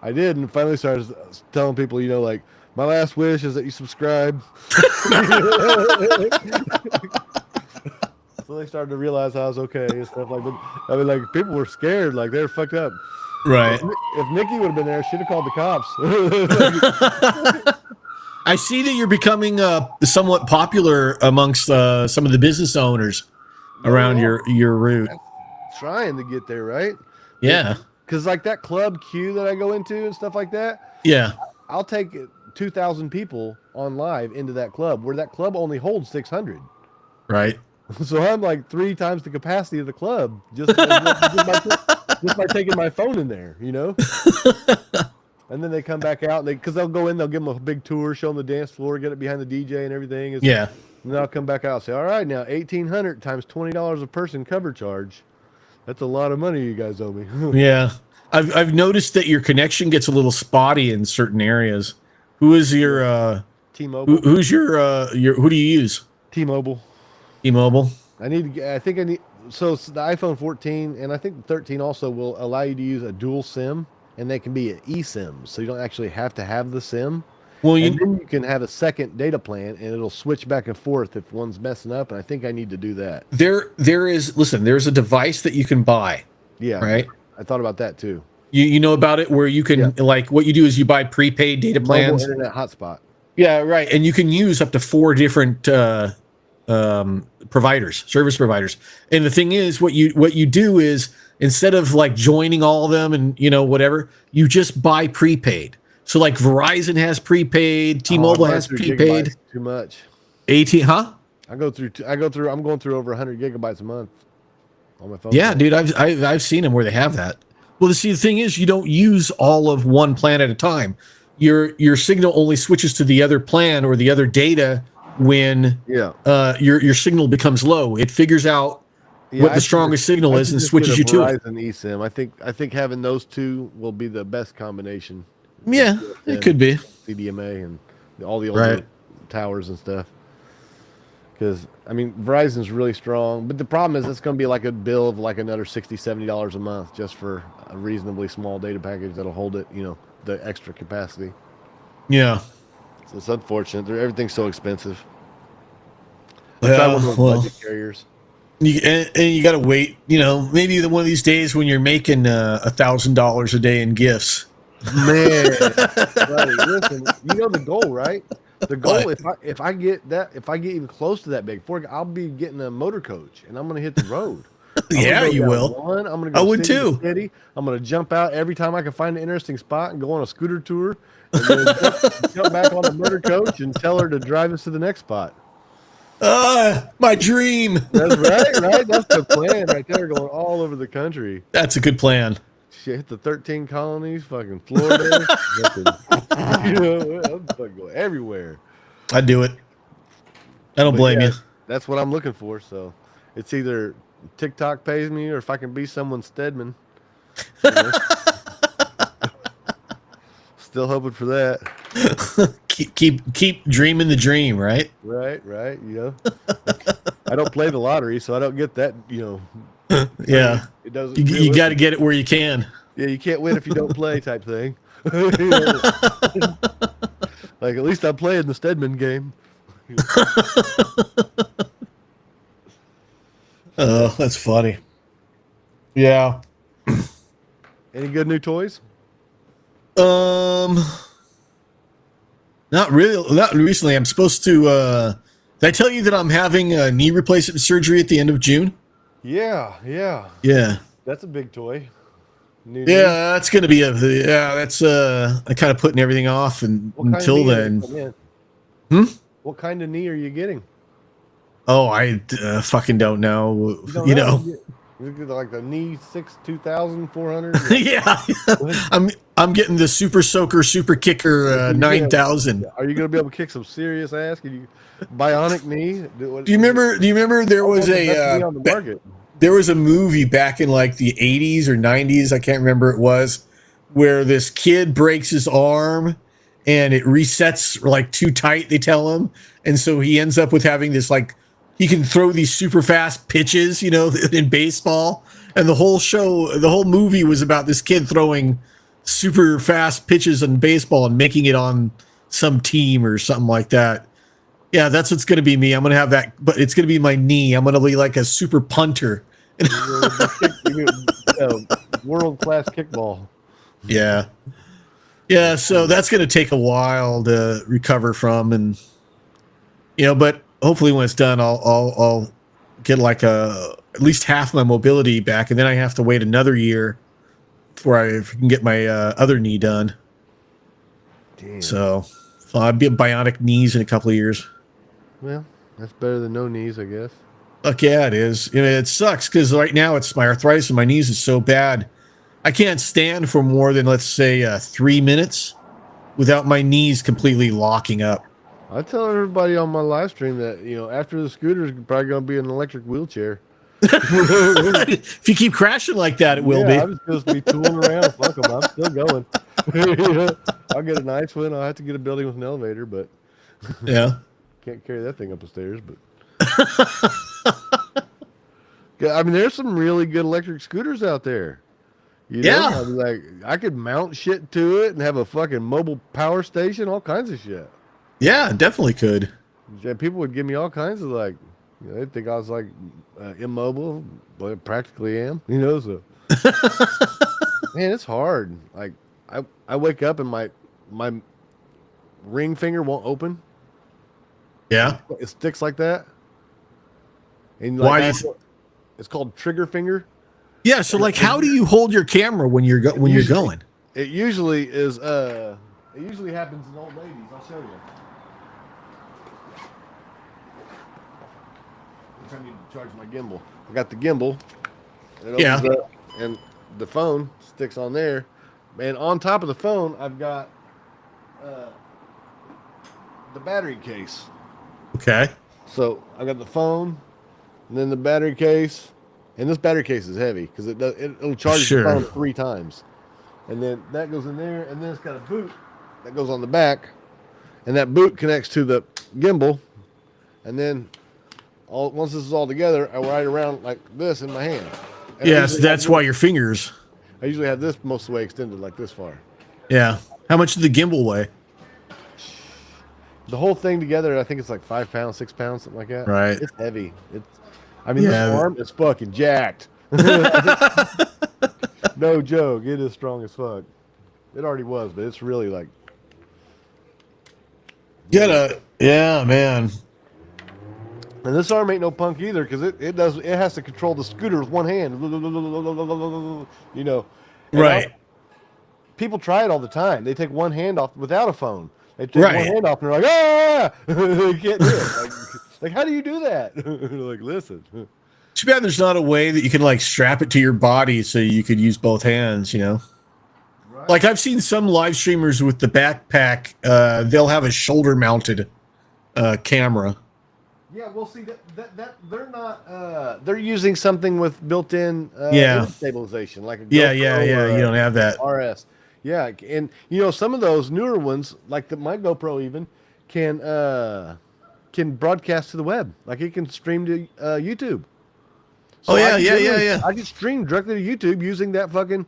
I did, and finally started telling people, like, my last wish is that you subscribe. So they started to realize I was okay and stuff like that. I mean, like, people were scared, like they were fucked up. Right. If Nikki would have been there, she'd have called the cops. I see that you're becoming somewhat popular amongst some of the business owners around your route. Trying to get there, right? Yeah. Because like that Club Q that I go into and stuff like that. Yeah. I'll take 2,000 people on live into that club, where that club only holds 600. Right. So I'm like 3 times the capacity of the club just by taking my phone in there, And then they come back out, because they'll go in, they'll give them a big tour, show them the dance floor, get it behind the DJ and everything. And then I'll come back out and say, all right, now 1,800 times $20 a person cover charge. That's a lot of money you guys owe me. Yeah. I've noticed that your connection gets a little spotty in certain areas. Who is your T-Mobile? Who's your who do you use? T-Mobile. T-Mobile. So the iPhone 14 and I think the 13 also will allow you to use a dual SIM, and they can be an eSIM, so you don't actually have to have the SIM. Well, then you can have a second data plan, and it'll switch back and forth if one's messing up. And I think I need to do that. There's a device that you can buy. Yeah. Right. I thought about that too. You know about it, where you can like what you do is you buy prepaid data plans. Mobile internet hotspot. Yeah. Right. And you can use up to 4 different service providers. And the thing is, what you do is, instead of like joining all of them and whatever, you just buy prepaid. So like Verizon has prepaid, T-Mobile has prepaid. Too much. Huh? I'm going through over 100 gigabytes a month on my phone. Yeah, dude, I've seen them where they have that. Well, the thing is, you don't use all of one plan at a time. Your signal only switches to the other plan or the other data when your signal becomes low. It figures out what the strongest signal is and switches you to it. Verizon eSIM. I think having those two will be the best combination. Yeah, it could be CDMA and all the old towers and stuff. Because I mean, Verizon's really strong, but the problem is it's going to be like a bill of like another $60-$70 a month just for a reasonably small data package that'll hold it. The extra capacity. Yeah. So it's unfortunate. Everything's so expensive. Budget carriers. And you got to wait. You know, maybe one of these days when you're making $1,000 a day in gifts. Man, buddy, listen, you know the goal, right? The goal, What? if I get even close to that big, I'll be getting a motor coach, and I'm gonna hit the road. I'm Yeah, gonna go you down will. one. I'm gonna I go would city to too. city. I'm gonna jump out every time I can find an interesting spot and go on a scooter tour, and then jump back on the motor coach and tell her to drive us to the next spot. My dream. That's right, right. That's the plan right there, going all over the country. That's a good plan. Shit, hit the 13 colonies, fucking Florida. You know, I'm fucking going everywhere. I'd do it. I don't But blame yeah, you. That's what I'm looking for. So it's either TikTok pays me or if I can be someone Stedman. You know? Still hoping for that. Keep dreaming the dream, right? Right, right. You know, I don't play the lottery, so I don't get that. You know, Yeah. it doesn't. You got to get it where you can. Yeah, you can't win if you don't play, type thing. You know? Like at least I'm playing the Stedman game. Oh, that's funny. Yeah. Any good new toys? Not really. Not recently. I'm supposed to. Did I tell you that I'm having a knee replacement surgery at the end of June? Yeah, yeah. Yeah. That's a big toy. New Yeah, that's gonna be that's I kind of putting everything off and What kind of until knee are you then. putting Hmm? What kind of knee are you getting? Oh, I fucking don't know. don't You know. You get like the knee 2,400. Yeah. I'm getting the Super Soaker Super Kicker 9,000. Are you going to be able to kick some serious ass? Can you bionic knee? Do you remember there was on the market? There was a movie back in like the 80s or 90s, I can't remember it was, where this kid breaks his arm and it resets like too tight, they tell him. And so he ends up with having this like, he can throw these super fast pitches, you know, in baseball. And the whole movie was about this kid throwing super fast pitches in baseball and making it on some team or something like that. Yeah, that's what's going to be me. I'm going to have that, but it's going to be my knee. I'm going to be like a super punter. World class kickball. Yeah. Yeah, so that's going to take a while to recover from, and you know, but hopefully when it's done, I'll get like at least half my mobility back, and then I have to wait another year before I can get my other knee done. Damn. So I'll be bionic knees in a couple of years. Well, that's better than no knees, I guess. Fuck yeah, it is. You know, it sucks because right now it's my arthritis in my knees is so bad. I can't stand for more than, let's say, 3 minutes without my knees completely locking up. I tell everybody on my live stream that, you know, after the scooter is probably going to be an electric wheelchair. If you keep crashing like that, it will be. I'm just supposed to be tooling around. Fuck them. I'm still going. I'll get a nice one. I'll have to get a building with an elevator, but Yeah. can't carry that thing up the stairs. But yeah, I mean, there's some really good electric scooters out there. You know? Yeah. I mean, like I could mount shit to it and have a fucking mobile power station, all kinds of shit. Yeah, definitely could. Yeah, people would give me all kinds of like, you know, they think I was like immobile, but I practically am. You know, so man, it's hard. Like I wake up and my ring finger won't open. Yeah. It sticks like that. And Why like, do you it's called trigger finger. Yeah, so like how do you hold your camera when you're going? It usually is it usually happens in old ladies. I'll show you. I need to charge my gimbal. I got the gimbal. And it opens up, and the phone sticks on there. And on top of the phone, I've got the battery case. Okay. So I got the phone, and then the battery case. And this battery case is heavy because it'll charge the phone 3 times. And then that goes in there, and then it's got a boot that goes on the back, and that boot connects to the gimbal, and then once this is all together, I ride around like this in my hand. And yes, that's why your fingers. I usually have this most of the way extended like this far. Yeah. How much does the gimbal weigh? The whole thing together, I think it's like 5 pounds, 6 pounds, something like that. Right. It's heavy. I mean, this Yeah. arm is fucking jacked. No joke. It is strong as fuck. It already was, but it's really like. Yeah, man. And this arm ain't no punk either, because it has to control the scooter with one hand. You know. And Right. people try it all the time. They take one hand off without a phone. They take one Right. hand off and they're like, ah, they can't do it. Like, how do you do that? Like, listen. Too bad there's not a way that you can like strap it to your body so you could use both hands, you know? Right. Like I've seen some live streamers with the backpack, they'll have a shoulder mounted camera. Yeah, well, see that they're not. They're using something with built-in Yeah. image stabilization, like a Yeah, GoPro or you don't have that. RS. Yeah, and some of those newer ones, like my GoPro, even can broadcast to the web. Like it can stream to YouTube. Oh, yeah, I can yeah. I can stream directly to YouTube using that fucking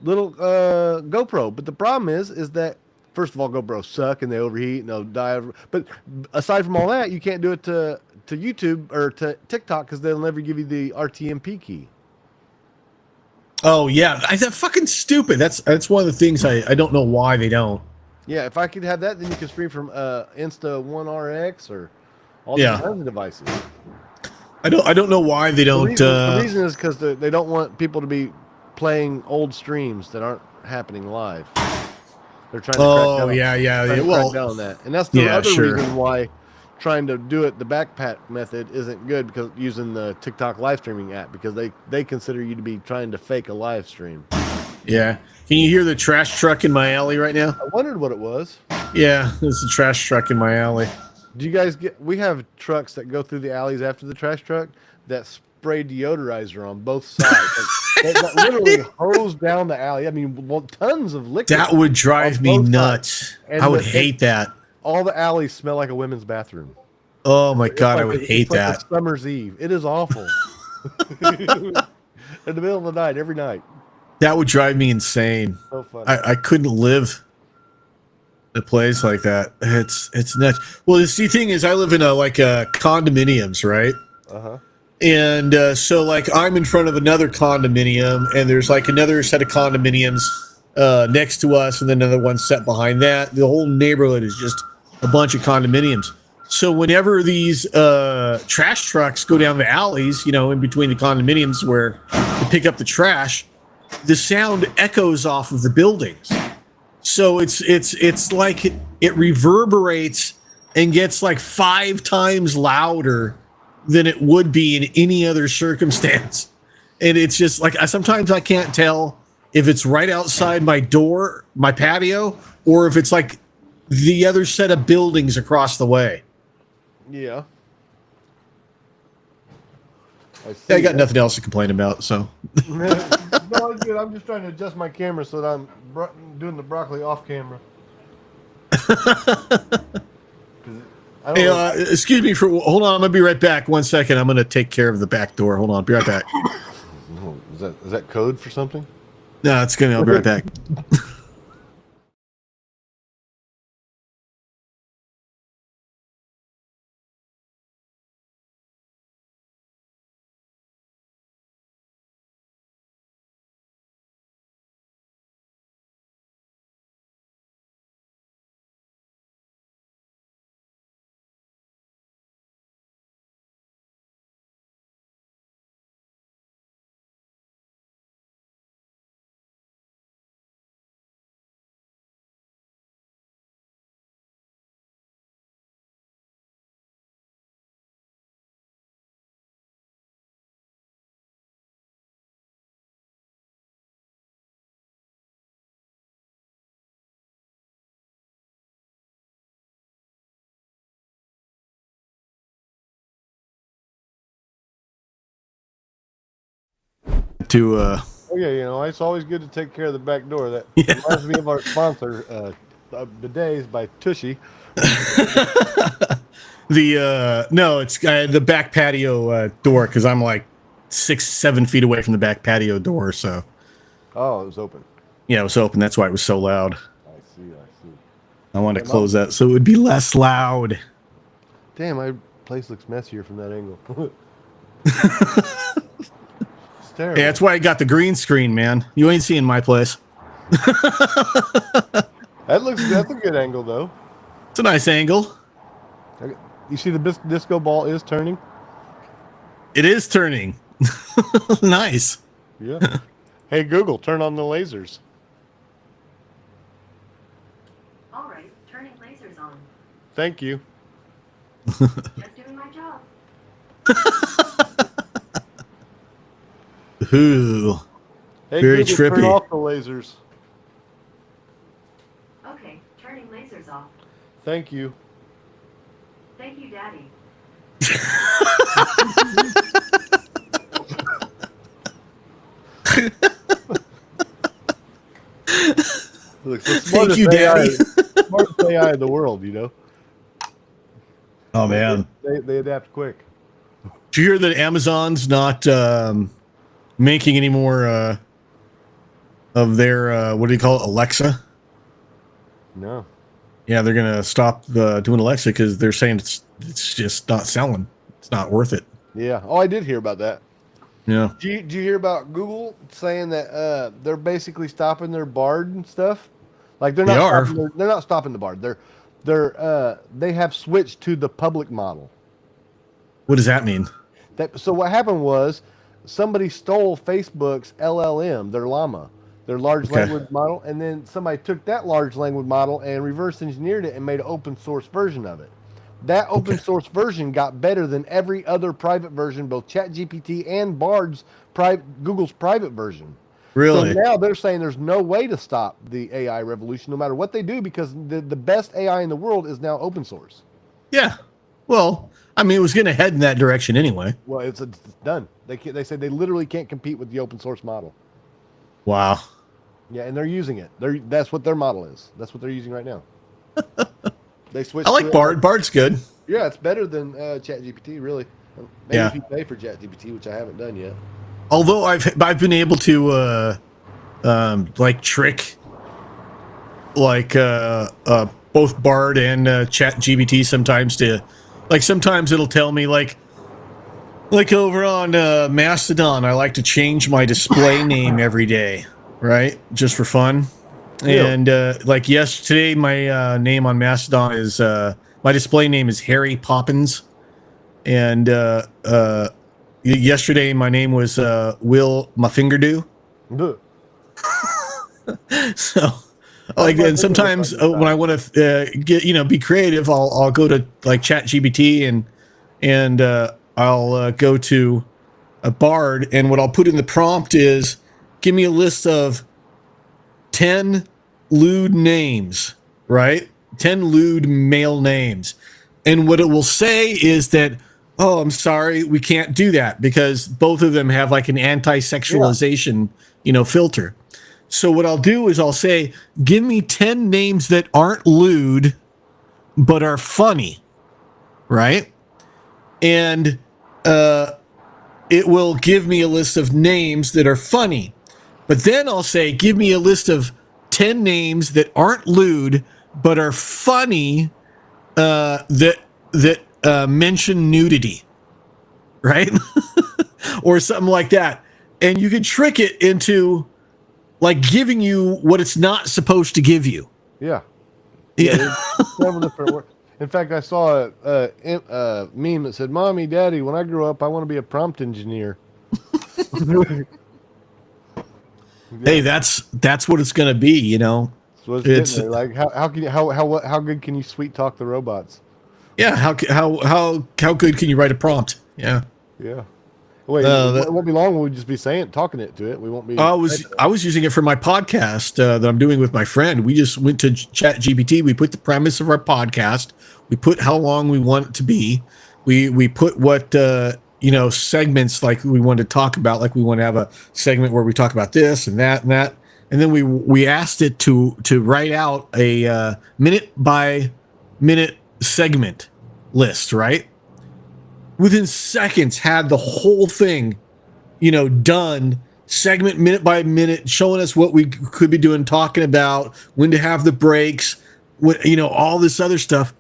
little GoPro. But the problem is that first of all, GoPros suck and they overheat and they'll die. But aside from all that, you can't do it to YouTube or to TikTok because they'll never give you the RTMP key. Oh yeah, that's fucking stupid. That's one of the things I don't know why they don't. Yeah, if I could have that, then you can stream from Insta One RX or all Yeah. these kinds of devices. I don't know why they don't. The reason is because they don't want people to be playing old streams that aren't happening live. They're trying to Oh crack down, yeah. crack Well, down on that, and that's the yeah, other sure. reason why trying to do it the backpack method isn't good, because using the TikTok live streaming app, because they consider you to be trying to fake a live stream. yeah. Can you hear the trash truck in my alley right now? I wondered what it was. Yeah, there's a trash truck in my alley. Do you guys get? We have trucks that go through the alleys after the trash truck that spray deodorizer on both sides. Like, that literally hose down the alley. I mean, tons of liquid. That would drive on me both nuts. sides. And I would hate that. All the alleys smell like a women's bathroom. Oh my god, I It's would like- hate it's like that. a summer's eve. It is awful. In the middle of the night, every night. That would drive me insane. So funny. I couldn't live in a place like that. It's nuts. Well, the thing is, I live in a condominiums, right? Uh-huh. And so like I'm in front of another condominium, and there's like another set of condominiums next to us, and then another one set behind that. The whole neighborhood is just a bunch of condominiums. So whenever these trash trucks go down the alleys, in between the condominiums where to pick up the trash, the sound echoes off of the buildings. So it's like it reverberates and gets like 5 times louder than it would be in any other circumstance. And it's just like sometimes I can't tell if it's right outside my door, my patio, or if it's like the other set of buildings across the way. Yeah. I got nothing else to complain about, so. No, it's good. I'm just trying to adjust my camera so that I'm doing the broccoli off camera. I don't Hey, know. excuse me hold on, I'm gonna be right back. 1 second, I'm gonna take care of the back door. Hold on, be right back. Is that code for something? No, it's gonna. I'll be right back. To Oh yeah, it's always good to take care of the back door. That Yeah. reminds me of our sponsor, Bidets by Tushy. no, it's the back patio door, because I'm like 6-7 feet away from the back patio door. So Oh, it was open. yeah, it was open. That's why it was so loud. I see. I wanted to close that so it would be less loud. Damn, my place looks messier from that angle. It's terrible. Yeah, that's why I got the green screen, man. You ain't seeing my place. That's a good angle though. It's a nice angle. You see the disco ball is turning? It is turning. Nice. Yeah. Hey Google, turn on the lasers. All right, turning lasers on. Thank you. Just doing my job. Ooh. Hey Very Google, turn trippy. off the lasers. Okay, turning lasers off. Thank you. Thank you, Daddy. Look, the Thank you, smartest Daddy. smartest AI in the world, you know. Oh man. They adapt quick. Did you hear that Amazon's not making any more of their what do you call it, Alexa? No. Yeah, they're gonna stop doing Alexa because they're saying it's just not selling. It's not worth it. Yeah. Oh, I did hear about that. Yeah. Did you hear about Google saying that they're basically stopping their Bard and stuff? Like they're not. They are. They're not stopping the Bard. They have switched to the public model. What does that mean? So what happened was somebody stole Facebook's LLM, their Llama, their large Okay. language model, and then somebody took that large language model and reverse engineered it and made an open source version of it. That open source version got better than every other private version, both ChatGPT and Bard's Google's private version. Really? So now they're saying there's no way to stop the AI revolution, no matter what they do, because the best AI in the world is now open source. Yeah. Well, I mean, it was going to head in that direction anyway. Well, it's done. They said they literally can't compete with the open source model. Wow. Yeah, and they're using it. That's what their model is. That's what they're using right now. They switched. I like to it. Bard. Bard's good. Yeah, it's better than ChatGPT, really. Maybe Yeah. if you pay for ChatGPT, which I haven't done yet. Although I've been able to like trick like both Bard and ChatGPT sometimes to like sometimes it'll tell me like over on Mastodon I like to change my display name every day, right? Just for fun. Yeah. And like today my name on Mastodon is my display name is Harry Poppins, and yesterday my name was Will My Finger Do. Ugh. So like and sometimes when I want to get be creative, I'll go to like ChatGPT and I'll go to a Bard, and what I'll put in the prompt is give me a list of 10 lewd names, right? 10 lewd male names. And what it will say is that, oh, I'm sorry, we can't do that because both of them have like an anti-sexualization, filter. So what I'll do is I'll say, give me 10 names that aren't lewd, but are funny, right? And it will give me a list of names that are funny. But then I'll say, give me a list of 10 names that aren't lewd, but are funny, that mention nudity, right? Or something like that. And you can trick it into like giving you what it's not supposed to give you. Yeah. Yeah. There's several different words. In fact, I saw a meme that said, "Mommy, Daddy, when I grow up, I want to be a prompt engineer." Hey, that's what it's going to be, So it's It's- getting there. Like how good can you sweet talk the robots? Yeah, how good can you write a prompt? Yeah. Yeah. Wait, it won't be long. We'll just be talking it to it. We won't be. I was using it for my podcast that I'm doing with my friend. We just went to ChatGPT. We put the premise of our podcast. We put how long we want it to be. We put what segments like we want to talk about. Like we want to have a segment where we talk about this and that and that. And then we asked it to write out a minute by minute segment list, right? Within seconds, had the whole thing, done, segment minute by minute, showing us what we could be doing, talking about, when to have the breaks, when, all this other stuff.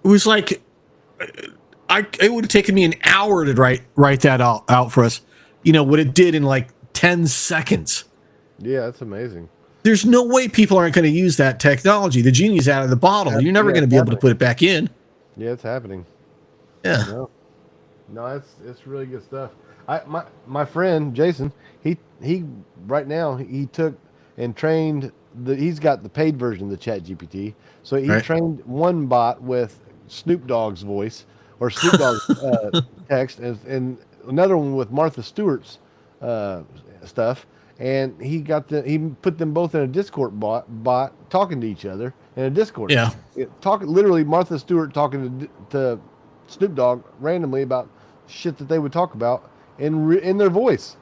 It was like, it would have taken me an hour to write that out for us. You know what it did in like 10 seconds. Yeah, that's amazing. There's no way people aren't going to use that technology. The genie's out of the bottle. You're never going to be able to put it back in. Yeah, it's happening. Yeah. No, it's really good stuff. My friend Jason, he right now he took and trained he's got the paid version of the Chat GPT. So he trained one bot with Snoop Dogg's voice or Snoop Dogg's text and another one with Martha Stewart's stuff. And he put them both in a Discord bot talking to each other in a Discord. Yeah. Literally Martha Stewart talking to Snoop Dogg randomly about shit that they would talk about in their voice.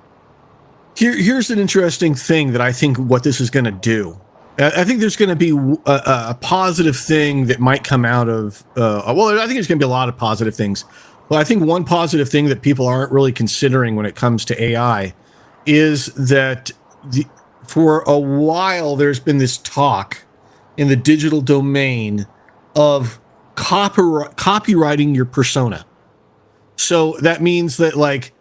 Here's an interesting thing that I think what this is going to do. I think there's going to be a positive thing that might come out of. Well, I think there's going to be a lot of positive things. But I think one positive thing that people aren't really considering when it comes to AI is that for a while there's been this talk in the digital domain of copywriting your persona. So that means that like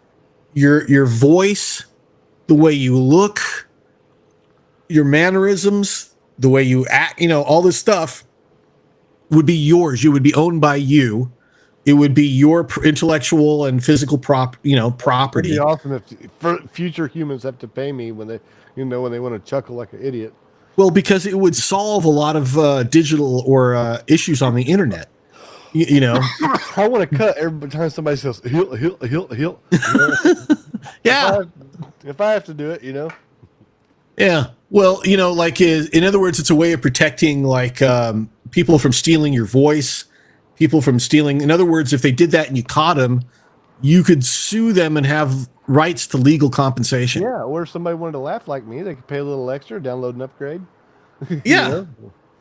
your voice, the way you look, your mannerisms, the way you act, all this stuff would be yours. You would be owned by you. It would be your intellectual and physical property. It'd be awesome if future humans have to pay me when they want to chuckle like an idiot. Well, because it would solve a lot of digital or issues on the internet. I want to cut every time somebody says he'll. Yeah. If I have to do it, Yeah. Well, in other words, it's a way of protecting like people from stealing your voice, people from stealing. In other words, if they did that and you caught them, you could sue them and have rights to legal compensation. Yeah. Or if somebody wanted to laugh like me, they could pay a little extra, download and upgrade. Yeah.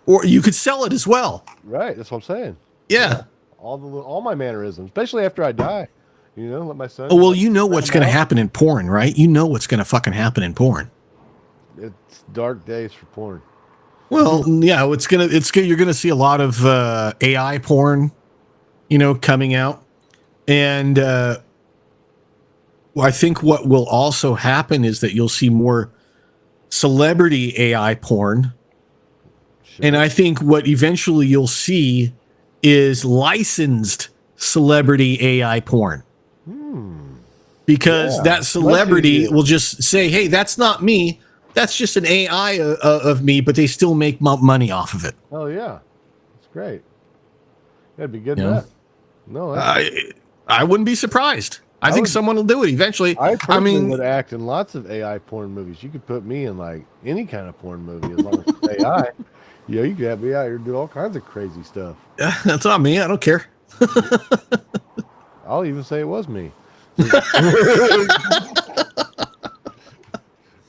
Or you could sell it as well. Right. That's what I'm saying. Yeah. All my mannerisms, especially after I die, let my son. Oh, well, what's going to happen in porn, right? You know what's going to fucking happen in porn. It's dark days for porn. Well, yeah, you're going to see a lot of AI porn, coming out. And I think what will also happen is that you'll see more celebrity AI porn. Sure. And I think what eventually you'll see is licensed celebrity AI porn. Because that celebrity will just say, hey, that's not me. That's just an AI of me, but they still make money off of it. Oh, yeah. That's great. That'd be good. Yeah. No, I wouldn't be surprised. I think someone will do it eventually. I mean, would act in lots of AI porn movies. You could put me in like any kind of porn movie as long as it's AI. Yeah, you could have me out here do all kinds of crazy stuff. That's not me. I don't care. I'll even say it was me.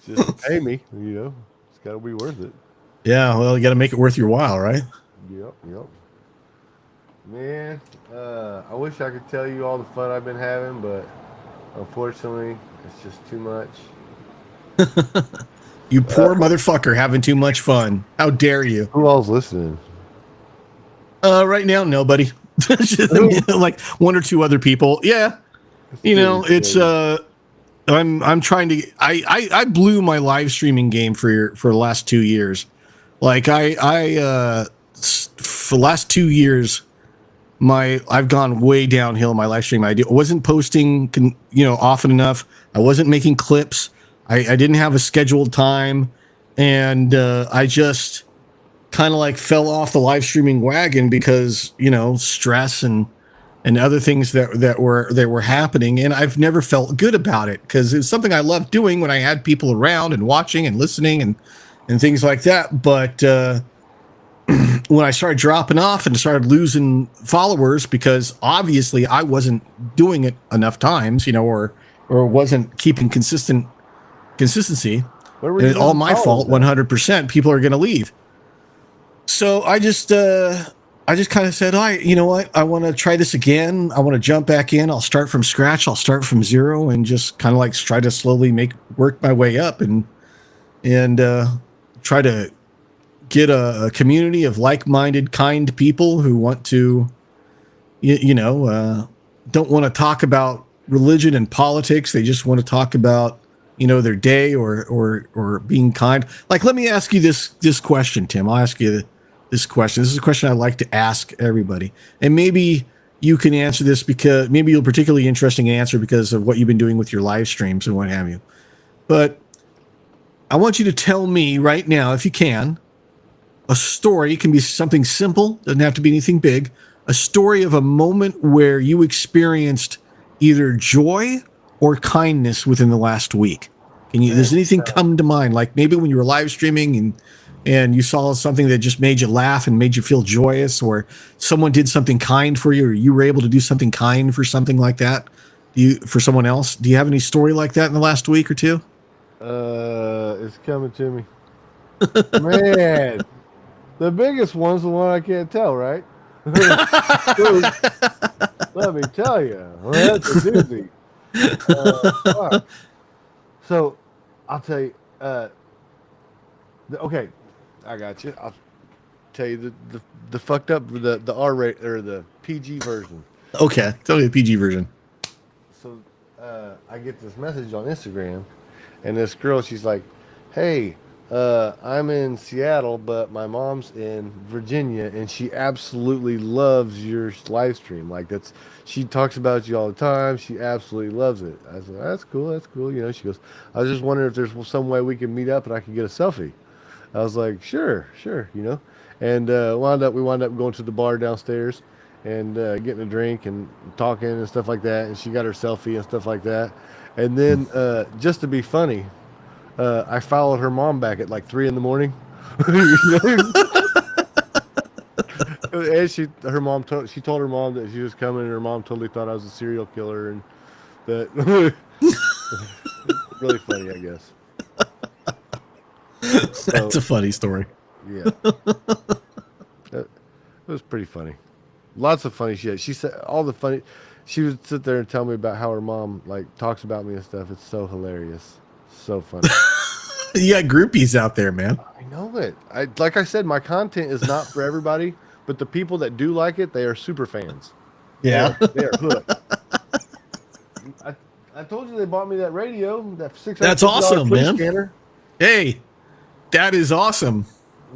Just pay me, it's got to be worth it. Yeah, well, you got to make it worth your while, right? Yep. Man, I wish I could tell you all the fun I've been having, but unfortunately, it's just too much. You poor motherfucker having too much fun. How dare you? Who all's listening? Right now, nobody. Like one or two other people. Yeah. It's I'm trying to I blew my live streaming game for the last 2 years. Like for the last 2 years I've gone way downhill in my live stream. I wasn't posting often enough. I wasn't making clips. I didn't have a scheduled time, and I just kind of like fell off the live streaming wagon because stress and other things that were happening, and I've never felt good about it because it was something I loved doing when I had people around and watching and listening and things like that. But when I started dropping off and started losing followers because obviously I wasn't doing it enough times, or wasn't keeping consistency, and it's all my fault. 100%. People are going to leave. So I just kind of said, you know what? I want to try this again. I want to jump back in. I'll start from scratch. I'll start from zero and just kind of like try to slowly work my way up and try to get a community of like-minded, kind people who want to, don't want to talk about religion and politics. They just want to talk about, their day or being kind. Like, let me ask you this question, Tim. I'll ask you this question. This is a question I like to ask everybody. And maybe you can answer this because maybe you'll particularly interesting answer because of what you've been doing with your live streams and what have you. But I want you to tell me right now, if you can, a story. It can be something simple, doesn't have to be anything big. A story of a moment where you experienced either joy or kindness within the last week. Does anything come to mind? Like maybe when you were live streaming and you saw something that just made you laugh and made you feel joyous, or someone did something kind for you, or you were able to do something kind for something like that for someone else. Do you have any story like that in the last week or two? It's coming to me. Man, the biggest one's the one I can't tell, right? Let me tell you. Well, that's a doozy. Fuck. So, I'll tell you. Okay, I got you. I'll tell you the fucked up the R rate or the PG version. Okay, tell me the PG version. So, I get this message on Instagram, and this girl, she's like, "Hey, I'm in Seattle, but my mom's in Virginia, and she absolutely loves your live stream. Like she talks about you all the time. She absolutely loves it." I said, "That's cool. That's cool." She goes, "I was just wondering if there's some way we can meet up and I can get a selfie." I was like, Sure. And we wound up going to the bar downstairs and getting a drink and talking and stuff like that. And she got her selfie and stuff like that. And then just to be funny, I followed her mom back at like 3 a.m. And she told her mom that she was coming, and her mom totally thought I was a serial killer, and that really funny, I guess. That's a funny story. Yeah, it was pretty funny. Lots of funny shit. She said all the funny. She would sit there and tell me about how her mom like talks about me and stuff. It's so hilarious, so funny. You got groupies out there, man. I know it. Like I said, my content is not for everybody, but the people that do like it, they are super fans. Yeah, they are hooked. I told you they bought me that radio, that $600. That's awesome, man. Scanner. Hey, that is awesome.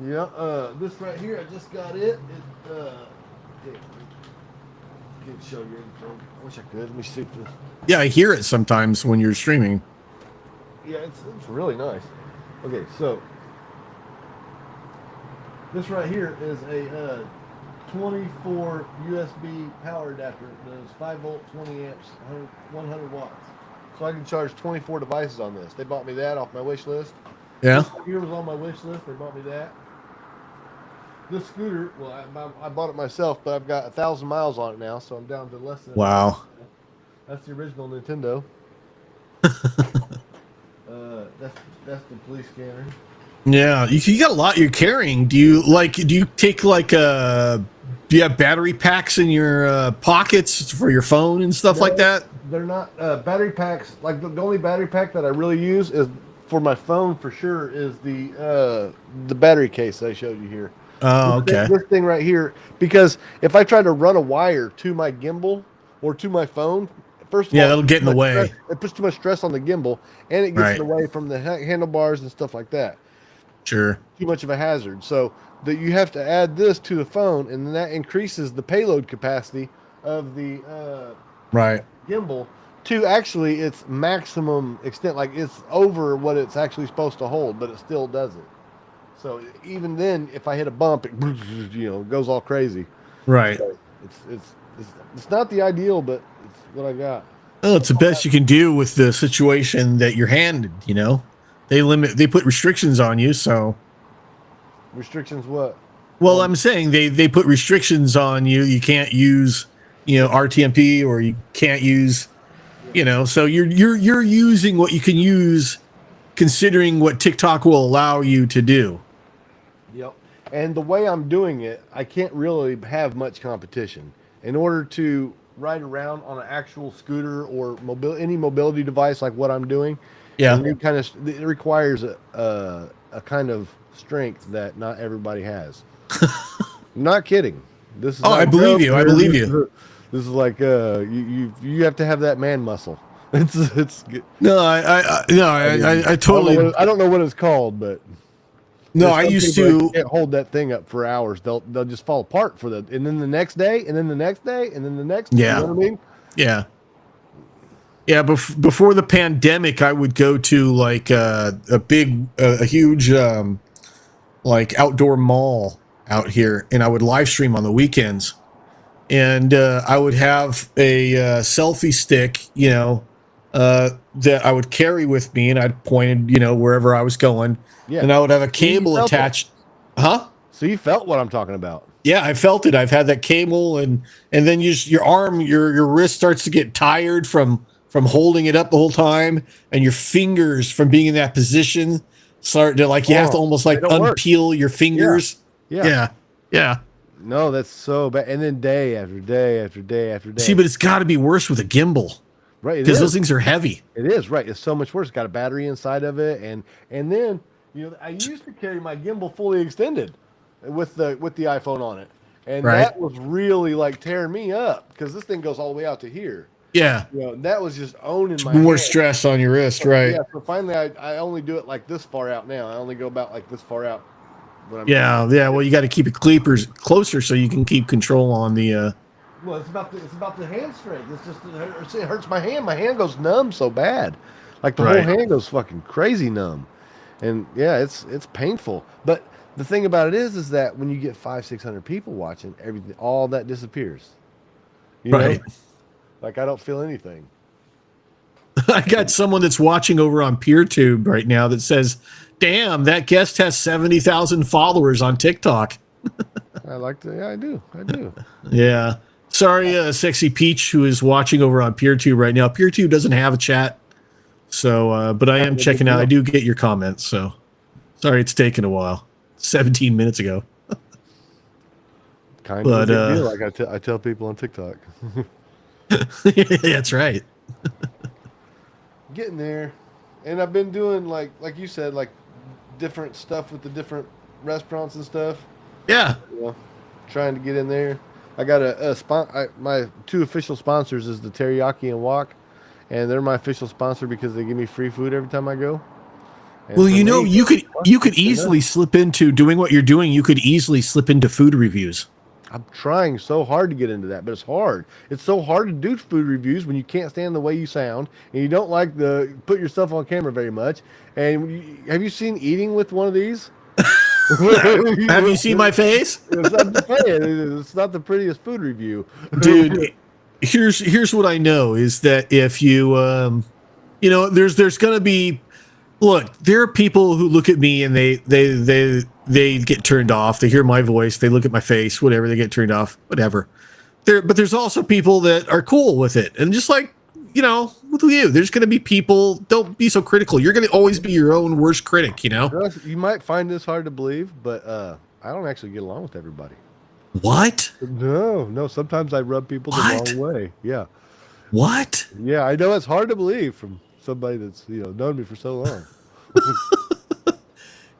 Yeah, this right here, I just got it. Can't show you. I wish I could. Let me see this. Yeah, I hear it sometimes when you're streaming. Yeah, it's really nice. Okay, so this right here is a 24 USB power adapter. It's 5 volt, 20 amps, 100 watts. So I can charge 24 devices on this. They bought me that off my wish list. Yeah. This here was on my wish list. They bought me that. This scooter, well, I bought it myself, but I've got 1,000 miles on it now, so I'm down to less than. Wow. That's the original Nintendo. That's the police scanner. Yeah, you got a lot you're carrying. Do you take do you have battery packs in your pockets for your phone and stuff like that? They're not battery packs. Like the only battery pack that I really use is for my phone for sure is the battery case I showed you here. Oh, okay. This thing right here, because if I try to run a wire to my gimbal or to my phone, first of all, that'll get in the way. It puts too much stress on the gimbal, and it gets in the way from the handlebars and stuff like that. Sure. Too much of a hazard. So that you have to add this to the phone, and then that increases the payload capacity of the gimbal to actually its maximum extent. Like it's over what it's actually supposed to hold, but it still does it. So even then, if I hit a bump, it goes all crazy. Right. So it's not the ideal, but it's what I got. Oh, it's the best you can do with the situation that you're handed. They put restrictions on you. So restrictions what? Well, I'm saying they put restrictions on you. You can't use RTMP, or you can't use So you're using what you can use, considering what TikTok will allow you to do. Yep. And the way I'm doing it, I can't really have much competition. In order to ride around on an actual scooter or any mobility device like what I'm doing, it requires a kind of strength that not everybody has. I'm not kidding. This is I believe you. I believe you. This is like you have to have that man muscle. It's good. No, I totally. I don't know what it's called, but No, there's I some used people that to. can't hold that thing up for hours. They'll just fall apart for the and then the next day and then the next day and then the next. Yeah. You know what I mean? Yeah. Yeah, before the pandemic, I would go to like a huge like outdoor mall out here, and I would live stream on the weekends. And I would have a selfie stick, that I would carry with me, and I'd point, wherever I was going, Yeah. and I would have a So you cable felt it. attached. Huh? So you felt what I'm talking about. Yeah, I felt it. I've had that cable, and then your arm, your wrist starts to get tired from holding it up the whole time, and your fingers from being in that position start to like you have to almost like they don't work. unpeel your fingers. Yeah. Yeah. No, that's so bad. And then day after day after day after day. See, but it's got to be worse with a gimbal right, it because is. those things are heavy. It is right. It's so much worse. It's got a battery inside of it, and then I used to carry my gimbal fully extended with the iPhone on it, and Right. that was really like tearing me up because this thing goes all the way out to here. Yeah, That was just owning my more hand. stress on your wrist, right? Yeah. So finally, I only do it like this far out now. I only go about like this far out. When I'm Yeah. Well, you got to keep it closer so you can keep control on the. Well, it's about the hand strength. It's just it hurts my hand. My hand goes numb so bad, like the Right. whole hand goes fucking crazy numb, and yeah, it's painful. But the thing about it is that when you get 500-600 people watching, everything all that disappears. You Right. know? Like I don't feel anything. I got someone that's watching over on PeerTube right now that says, "Damn, that guest has 70,000 followers on TikTok." I like to. Yeah, I do. Yeah. Sorry, Sexy Peach, who is watching over on PeerTube right now. PeerTube doesn't have a chat, so but I am checking out. I do get your comments, so sorry it's taken a while. 17 minutes ago. Kind But, of a big deal. Like I tell people on TikTok. That's right. Getting there, and I've been doing like you said, like different stuff with the different restaurants and stuff. Yeah. Trying to get in there. I got my two official sponsors is the Teriyaki and Wok, and they're my official sponsor because they give me free food every time I go. And Well, for me, you could easily slip into doing what you're doing. You could easily slip into food reviews. I'm trying so hard to get into that, but it's hard. It's so hard to do food reviews when you can't stand the way you sound and you don't like to put yourself on camera very much. And have you seen Eating with one of these? Have you seen my face? It's not the prettiest food review, Dude, here's what I know is that if you there's gonna be look, there are people who look at me and they get turned off. They hear my voice, they look at my face, whatever, they get turned off, whatever. But there's also people that are cool with it. And just like, with you, there's gonna be people, don't be so critical. You're gonna always be your own worst critic, You might find this hard to believe, but I don't actually get along with everybody. What? No. Sometimes I rub people What? the wrong way. Yeah. What? Yeah, I know it's hard to believe from somebody that's known me for so long.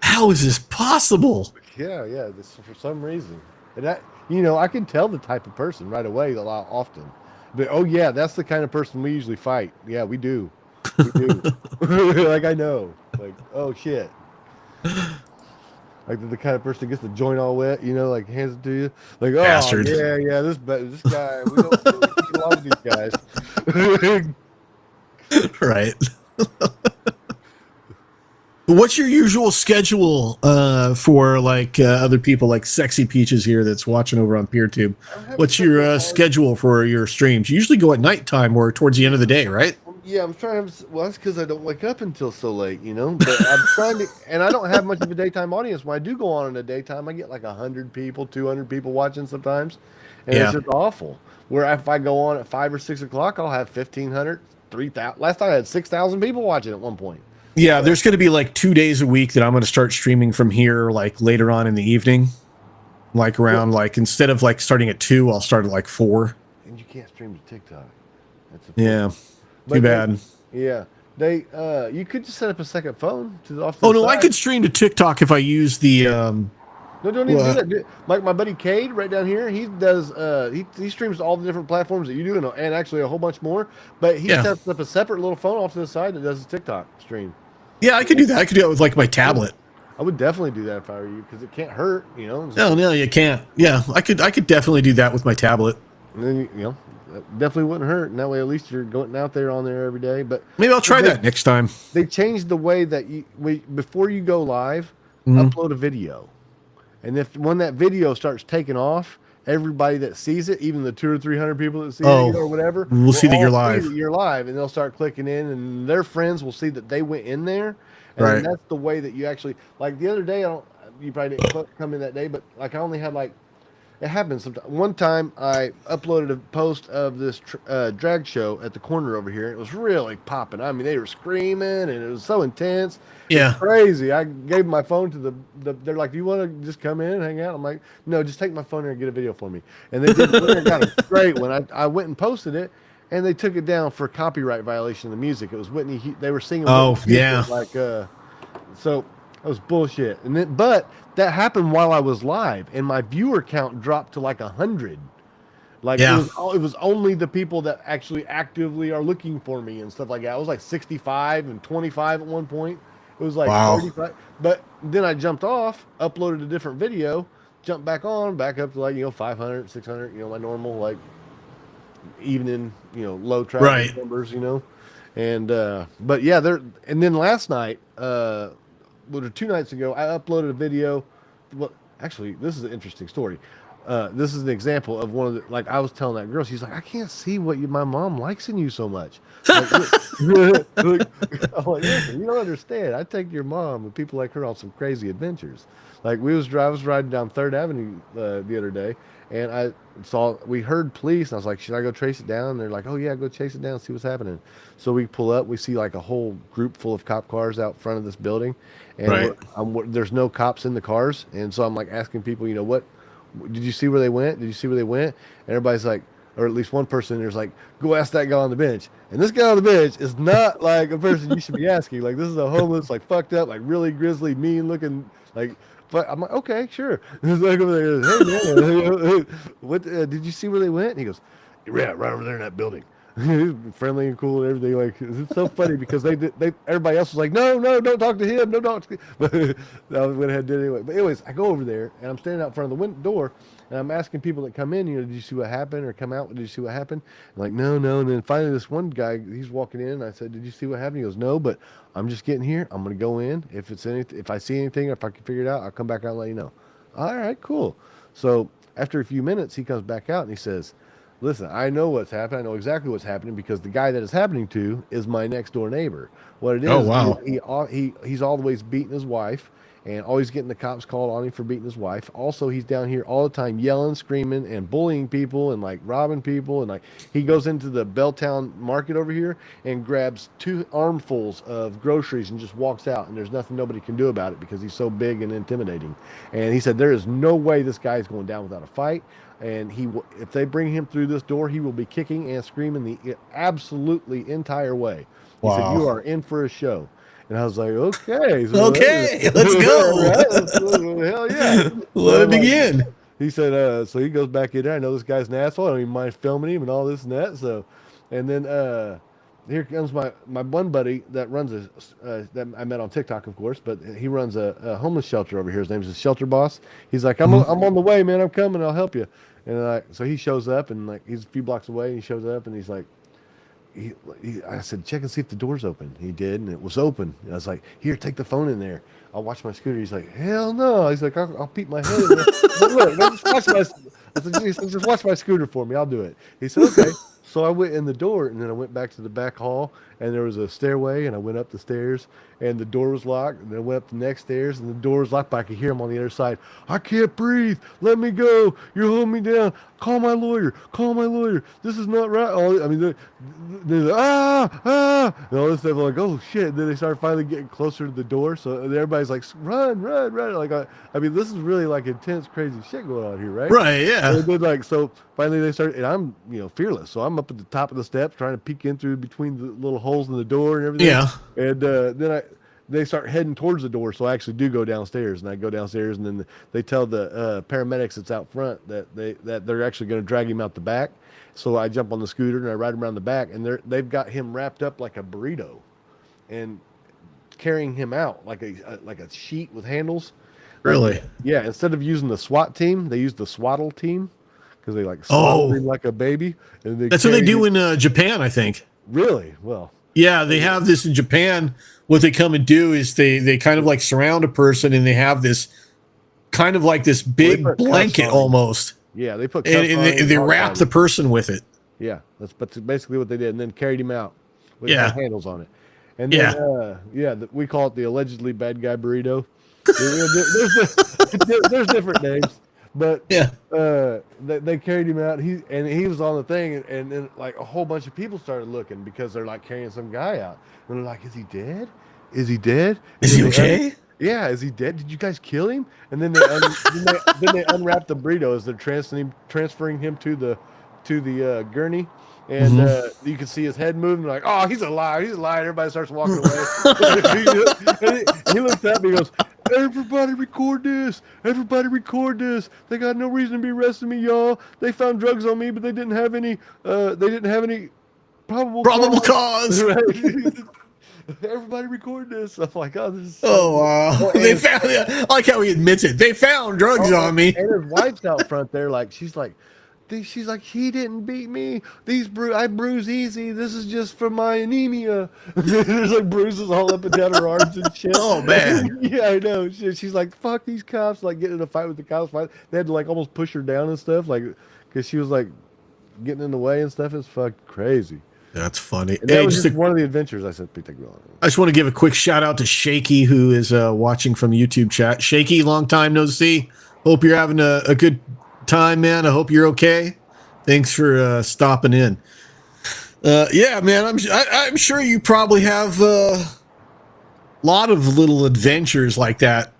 How is this possible? Yeah. This, for some reason, and I can tell the type of person right away a lot often. But oh yeah, that's the kind of person we usually fight. Yeah, we do. We do. Like I know. Like oh shit. Like the kind of person that gets the joint all wet, like hands it to you. Like, oh, Bastard. yeah, this guy, we don't really get along with these guys. Right. What's your usual schedule for like other people like Sexy Peaches here that's watching over on PeerTube? What's your schedule for your streams? You usually go at nighttime or towards the end of the day, right? Yeah, I'm trying to. Well, that's because I don't wake up until so late, But I'm trying to, and I don't have much of a daytime audience. When I do go on in the daytime, I get like 100 people, 200 people watching sometimes, and Yeah. it's just awful. Where if I go on at 5 or 6 o'clock, I'll have 1,500, 3,000. Last time I had 6,000 people watching at one point. Yeah, there's going to be like 2 days a week that I'm going to start streaming from here, like later on in the evening, like around like instead of like starting at 2, I'll start at like 4. And you can't stream to TikTok. That's a Yeah, But too bad. Yeah, you could just set up a second phone to the off. Oh no, I could stream to TikTok if I use the No, don't even What? do that. Like my buddy Cade right down here, he does he streams to all the different platforms that you do and actually a whole bunch more. But he Yeah. sets up a separate little phone off to the side that does his TikTok stream. Yeah, I could do that. I could do that with like my tablet. I would definitely do that if I were you because it can't hurt, you know. No, you can't. Yeah, I could definitely do that with my tablet. And then you know, that definitely wouldn't hurt. And that way, at least you're going out there on there every day. But Maybe I'll try that next time. they changed the way that before you go live, Mhm. upload a video. And if when that video starts taking off, everybody that sees it, even the 200 or 300 people that see it or whatever, we'll see that you're all live. that you're live, and they'll start clicking in, and their friends will see that they went in there, and Right. then that's the way that you actually like. The other day, you probably didn't come in that day, but like I only had like it happens sometimes. One time I uploaded a post of this drag show at the corner over here. It was really popping. I mean, they were screaming, and it was so intense. Yeah. Crazy. I gave my phone to they're like, do you want to just come in and hang out? I'm like, no, just take my phone here and get a video for me. And they did it got a great one. I went and posted it, and they took it down for copyright violation of the music. It was they were singing. Oh, Whitney yeah. Houston, like, so that was bullshit. And then, but that happened while I was live, and my viewer count dropped to like 100. Like Yeah. it was only the people that actually actively are looking for me and stuff like that. I was like 65 and 25 at one point. It was like Wow. 35. But then I jumped off, uploaded a different video, jumped back on, back up to like, 500, 600, my normal like evening, low traffic Right. numbers, And but yeah, and then last night, or 2 nights ago, I uploaded a video. Well, actually, this is an interesting story. This is an example of one of the, like I was telling that girl, she's like, I can't see what my mom likes in you so much. Like, I'm like, listen, you don't understand. I take your mom and people like her on some crazy adventures. Like I was riding down 3rd Avenue the other day, and we heard police, and I was like, should I go trace it down? And they're like, oh yeah, go chase it down, see what's happening. So we pull up, we see like a whole group full of cop cars out front of this building, and Right. there's no cops in the cars, and so I'm like asking people, what did you see where they went? Did you see where they went? And everybody's like, or at least one person there's like, go ask that guy on the bench. And this guy on the bench is not like a person you should be asking. Like this is a homeless, like fucked up, like really grizzly, mean looking, like. But I'm like, okay, sure. It's like over there, hey man, what did you see where they went? And he goes, yeah, right over there in that building. He's friendly and cool and everything. Like it's so funny because they everybody else was like, no, don't talk to him, don't talk to him. But I went ahead and did it anyway. But anyways, I go over there and I'm standing out in front of the door and I'm asking people that come in, did you see what happened or come out? Did you see what happened? And like, no. And then finally this one guy, he's walking in and I said, did you see what happened? He goes, no, but I'm just getting here. I'm gonna go in. If I see anything or if I can figure it out, I'll come back out and let you know. All right, cool. So after a few minutes, he comes back out and he says, listen, I know what's happening. I know exactly what's happening because the guy that it's happening to is my next door neighbor. What it is, Oh, wow. he's always beating his wife and always getting the cops called on him for beating his wife. Also, he's down here all the time yelling, screaming, and bullying people and like robbing people. And like he goes into the Belltown market over here and grabs 2 armfuls of groceries and just walks out. And there's nothing nobody can do about it because he's so big and intimidating. And he said there is no way this guy is going down without a fight. And if they bring him through this door, he will be kicking and screaming the absolutely entire way. He said, Wow. you are in for a show. And I was like, okay. So Okay, let's go. Right? Hell yeah. Let it begin. He said, so he goes back in there. I know this guy's an asshole. I don't even mind filming him and all this and that. So, and then here comes my one buddy that runs that I met on TikTok, of course, but he runs a homeless shelter over here. His name's the Shelter Boss. He's like, I'm on the way, man. I'm coming. I'll help you. And so he shows up and like he's a few blocks away. And he shows up and he's like, I said, check and see if the door's open. He did, and it was open. And I was like, here, take the phone in there. I'll watch my scooter. He's like, hell no. He's like, I'll peep my head in there. But look, I said, just watch my scooter for me. I'll do it. He said, okay. So I went in the door, and then I went back to the back hall, and there was a stairway, and I went up the stairs, and the door was locked, and then I went up the next stairs, and the door was locked, but I could hear him on the other side. I can't breathe. Let me go. You're holding me down. Call my lawyer. Call my lawyer. This is not right. I mean, they're like, and all this stuff. I'm like, oh shit. And then they start finally getting closer to the door, so everybody's like, run. Like, I mean, this is really like intense, crazy shit going on here, right? Right, yeah. And then like, so finally they started, and I'm, fearless. So I'm up at the top of the steps trying to peek in through between the little holes in the door and everything. Yeah. And they start heading towards the door. So I actually do go downstairs, and I go downstairs, and then they tell the paramedics that's out front that they're actually going to drag him out the back. So I jump on the scooter and I ride him around the back, and they've got him wrapped up like a burrito, and carrying him out like a sheet with handles. Really? Yeah. Instead of using the SWAT team, they use the swaddle team because they like Oh. swaddle him like a baby. And That's what they carry do him- in Japan, I think. Really? Well. Yeah, they have this in Japan. What they come and do is they kind of like surround a person, and they have this kind of like this big put cuffs blanket on him. almost, Yeah, they put and, cuffs and on they, him they and wrap all the that. person with it. Yeah, that's basically what they did, and then carried him out with Yeah. handles on it. And then, we call it the allegedly bad guy burrito. There's different names, but Yeah. they carried him out. He was on the thing, and then like a whole bunch of people started looking because they're like carrying some guy out, and they're like, "Is he dead? Is he dead? Is he And they okay? yeah, is he dead? Did you guys kill him?" And then then they unwrap the burrito as they're transferring him to the gurney, and you can see his head moving. Like, "Oh, he's alive! He's alive!" Everybody starts walking away. And he looks up and he goes, "Everybody record this! Everybody record this! They got no reason to be arresting me, y'all. They found drugs on me, but they didn't have any. Probable cause. Right? Everybody record this." I'm like, "Oh, this is so Oh wow! cool." They And- found. I like how he admits it. They found drugs on me. And his wife's out front there, like she's like, "He didn't beat me. I bruise easy. This is just from my anemia." There's like bruises all up and down her arms and shit. Oh, man. Yeah, I know. She's like, "Fuck these cops!" Like getting in a fight with the cops. They had to like almost push her down and stuff, like because she was like getting in the way and stuff. It's fucking crazy. That's funny. And that Hey, was just just a- one of the adventures I said. Take on. I just want to give a quick shout out to Shaky, who is watching from the YouTube chat. Shaky, long time no see. Hope you're having a good time, man. I hope you're okay. Thanks for stopping in. Yeah, man, I'm sure you probably have a lot of little adventures like that,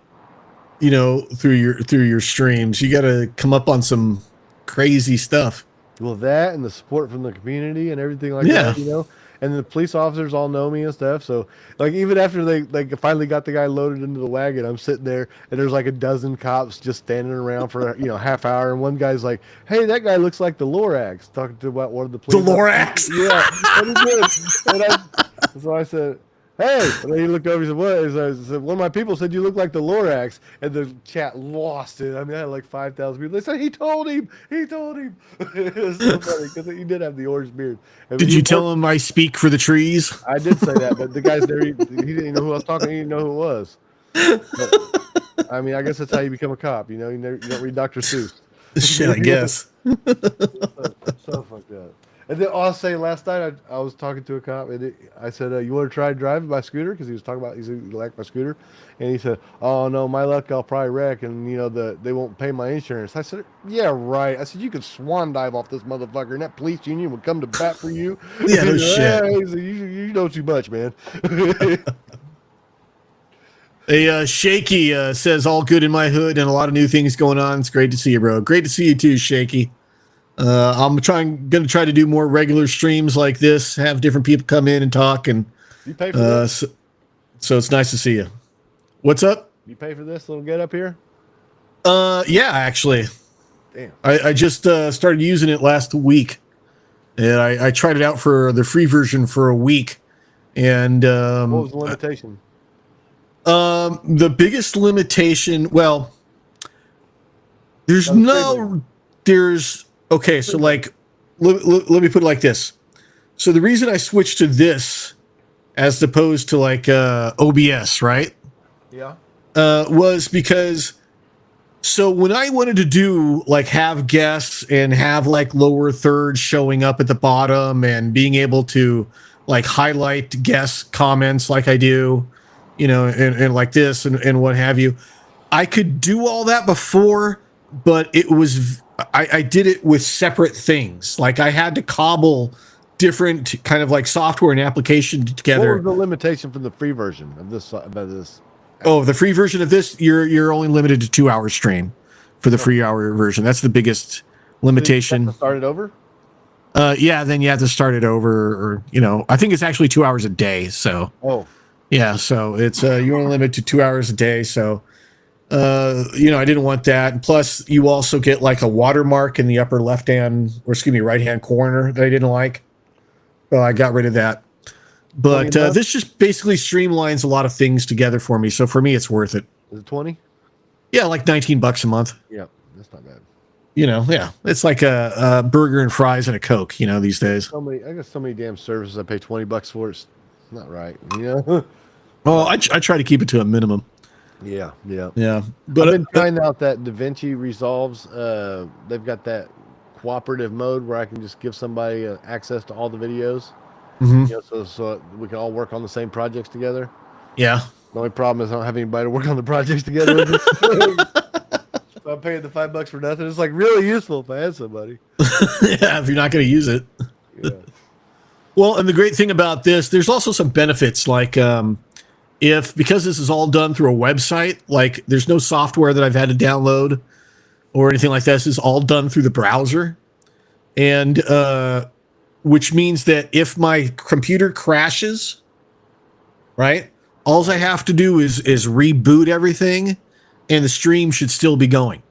you know, through your streams. You got to come up on some crazy stuff. Well, that and the support from the community and everything like Yeah. that, you know. And the police officers all know me and stuff. So, like, even after they finally got the guy loaded into the wagon, I'm sitting there and there's like a dozen cops just standing around for half hour. And one guy's like, "Hey, that guy looks like the Lorax," talking to about one of the The police. Lorax. Yeah, and he did. So I said, "Hey," and then he looked over. He said, "What?" I said, "One of my people said you look like the Lorax," and the chat lost it. I mean, I had like 5,000 people. They said he told him. He told him. It was so funny because he did have the orange beard. I mean, Did he you worked- tell him I speak for the trees? I did say that, but the guys there, he didn't know who I was talking to. He didn't know who it was. But, I mean, I guess that's how you become a cop. You know, you don't read Dr. Seuss. Shit, I guess. So fucked up. And then I'll say, last night I was talking to a cop, and I said, "You want to try driving my scooter?" Because he was talking about he liked my scooter, and he said, "Oh no, my luck, I'll probably wreck, and they won't pay my insurance." I said, "Yeah, right." I said, "You could swan dive off this motherfucker, and that police union would come to bat for you." Yeah, no He said, shit. "Yeah," he said, you know too much, man. Hey, Shaky says all good in my hood and a lot of new things going on. It's great to see you, bro. Great to see you too, Shaky. I'm gonna try to do more regular streams like this. Have different people come in and talk, and You pay for this? so it's nice to see you. What's up? You pay for this little get up here? Yeah, actually, Damn. I just started using it last week, and I tried it out for the free version for a week, and What was the limitation? the biggest limitation, well, okay, so like, let me put it like this. So the reason I switched to this as opposed to like OBS, right, Yeah. was because, so when I wanted to do like have guests and have like lower thirds showing up at the bottom and being able to like highlight guest comments like I do, you know, and like this and what have you, I could do all that before, but it was, I did it with separate things. Like I had to cobble different kind of like software and application What together. was the limitation from the free version of this? Oh, the free version of this, you're only limited to 2 hour stream for the free hour version. That's the biggest limitation. Start it over? Yeah, then you have to start it over, or I think it's actually 2 hours a day. So Oh, Yeah, so it's you're only limited to 2 hours a day. So I didn't want that. And plus, you also get like a watermark in the upper left hand, or excuse me, right hand corner that I didn't like. So I got rid of that. But 20 a month? this just basically streamlines a lot of things together for me. So for me, it's worth it. Is it 20? Yeah, like $19 a month. Yeah, that's not bad. Yeah, it's like a burger and fries and a Coke, these days. I got so many damn services I pay $20 for. It's not right, you know? Well, I try to keep it to a minimum. Yeah. Yeah, but I've been trying out that DaVinci Resolves. They've got that cooperative mode where I can just give somebody access to all the videos. mhm. So we can all work on the same projects together. Yeah. The only problem is I don't have anybody to work on the projects together with. So I'm paying the $5 for nothing. It's like really useful if I had somebody. Yeah, if you're not going to use it. Yeah. Well, and the great thing about this, there's also some benefits, like because this is all done through a website, like there's no software that I've had to download or anything like that. This is all done through the browser, and which means that if my computer crashes, right, all I have to do is reboot everything, and the stream should still be going.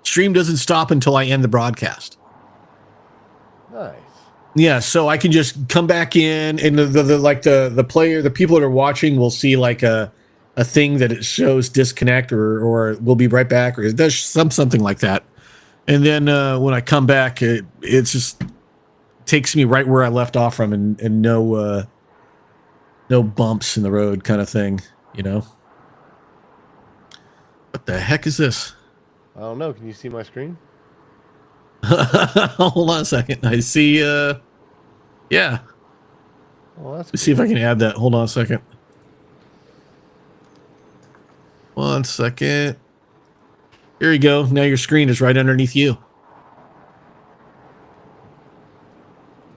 Stream doesn't stop until I end the broadcast. Nice. Yeah, so I can just come back in, and the player, the people that are watching will see like a thing that it shows disconnect or we'll be right back, or it does something like that. And then when I come back, it just takes me right where I left off from, and no bumps in the road kind of thing. What the heck is this? I don't know. Can you see my screen? Hold on a second. I see. Yeah. Well, that's Let's see if I can add that. Hold on a second. 1 second. Here you go. Now your screen is right underneath you.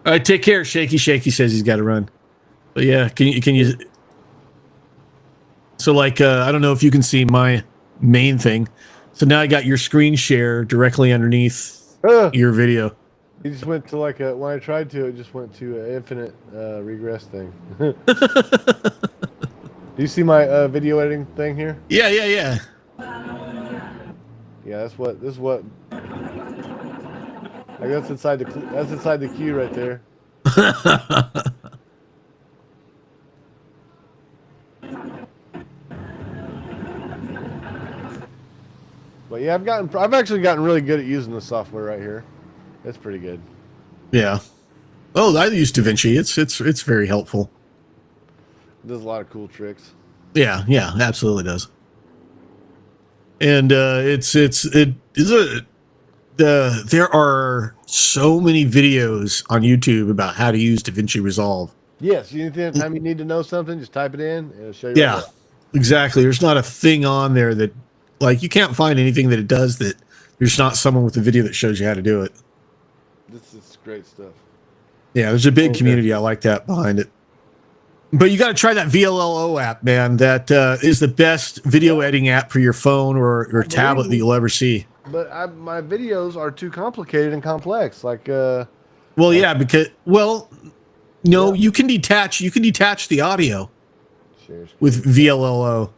All right, take care. Shaky says he's got to run. But yeah, can you? So like, I don't know if you can see my main thing. So now I got your screen share directly underneath your video. It just went to when I tried to, it just went to an infinite regress thing. Do you see my video editing thing here? Yeah. Yeah, this is what. Like that's inside the queue right there. But yeah, I've actually gotten really good at using the software right here. It's pretty good. Yeah. Oh, I use DaVinci. It's very helpful. It does a lot of cool tricks. Yeah, absolutely does. And there are so many videos on YouTube about how to use DaVinci Resolve. Yes, anytime you need to know something, just type it in. It'll show you. Yeah, exactly. There's not a thing on there that, like, you can't find anything that it does that there's not someone with a video that shows you how to do it. This is great stuff. Yeah, there's a big community. I like that behind it. But you got to try that VLLO app, man. That is the best video editing app for your phone or tablet that you'll ever see. But my videos are too complicated and complex. Like, well, yeah, you can detach the audio with VLLO.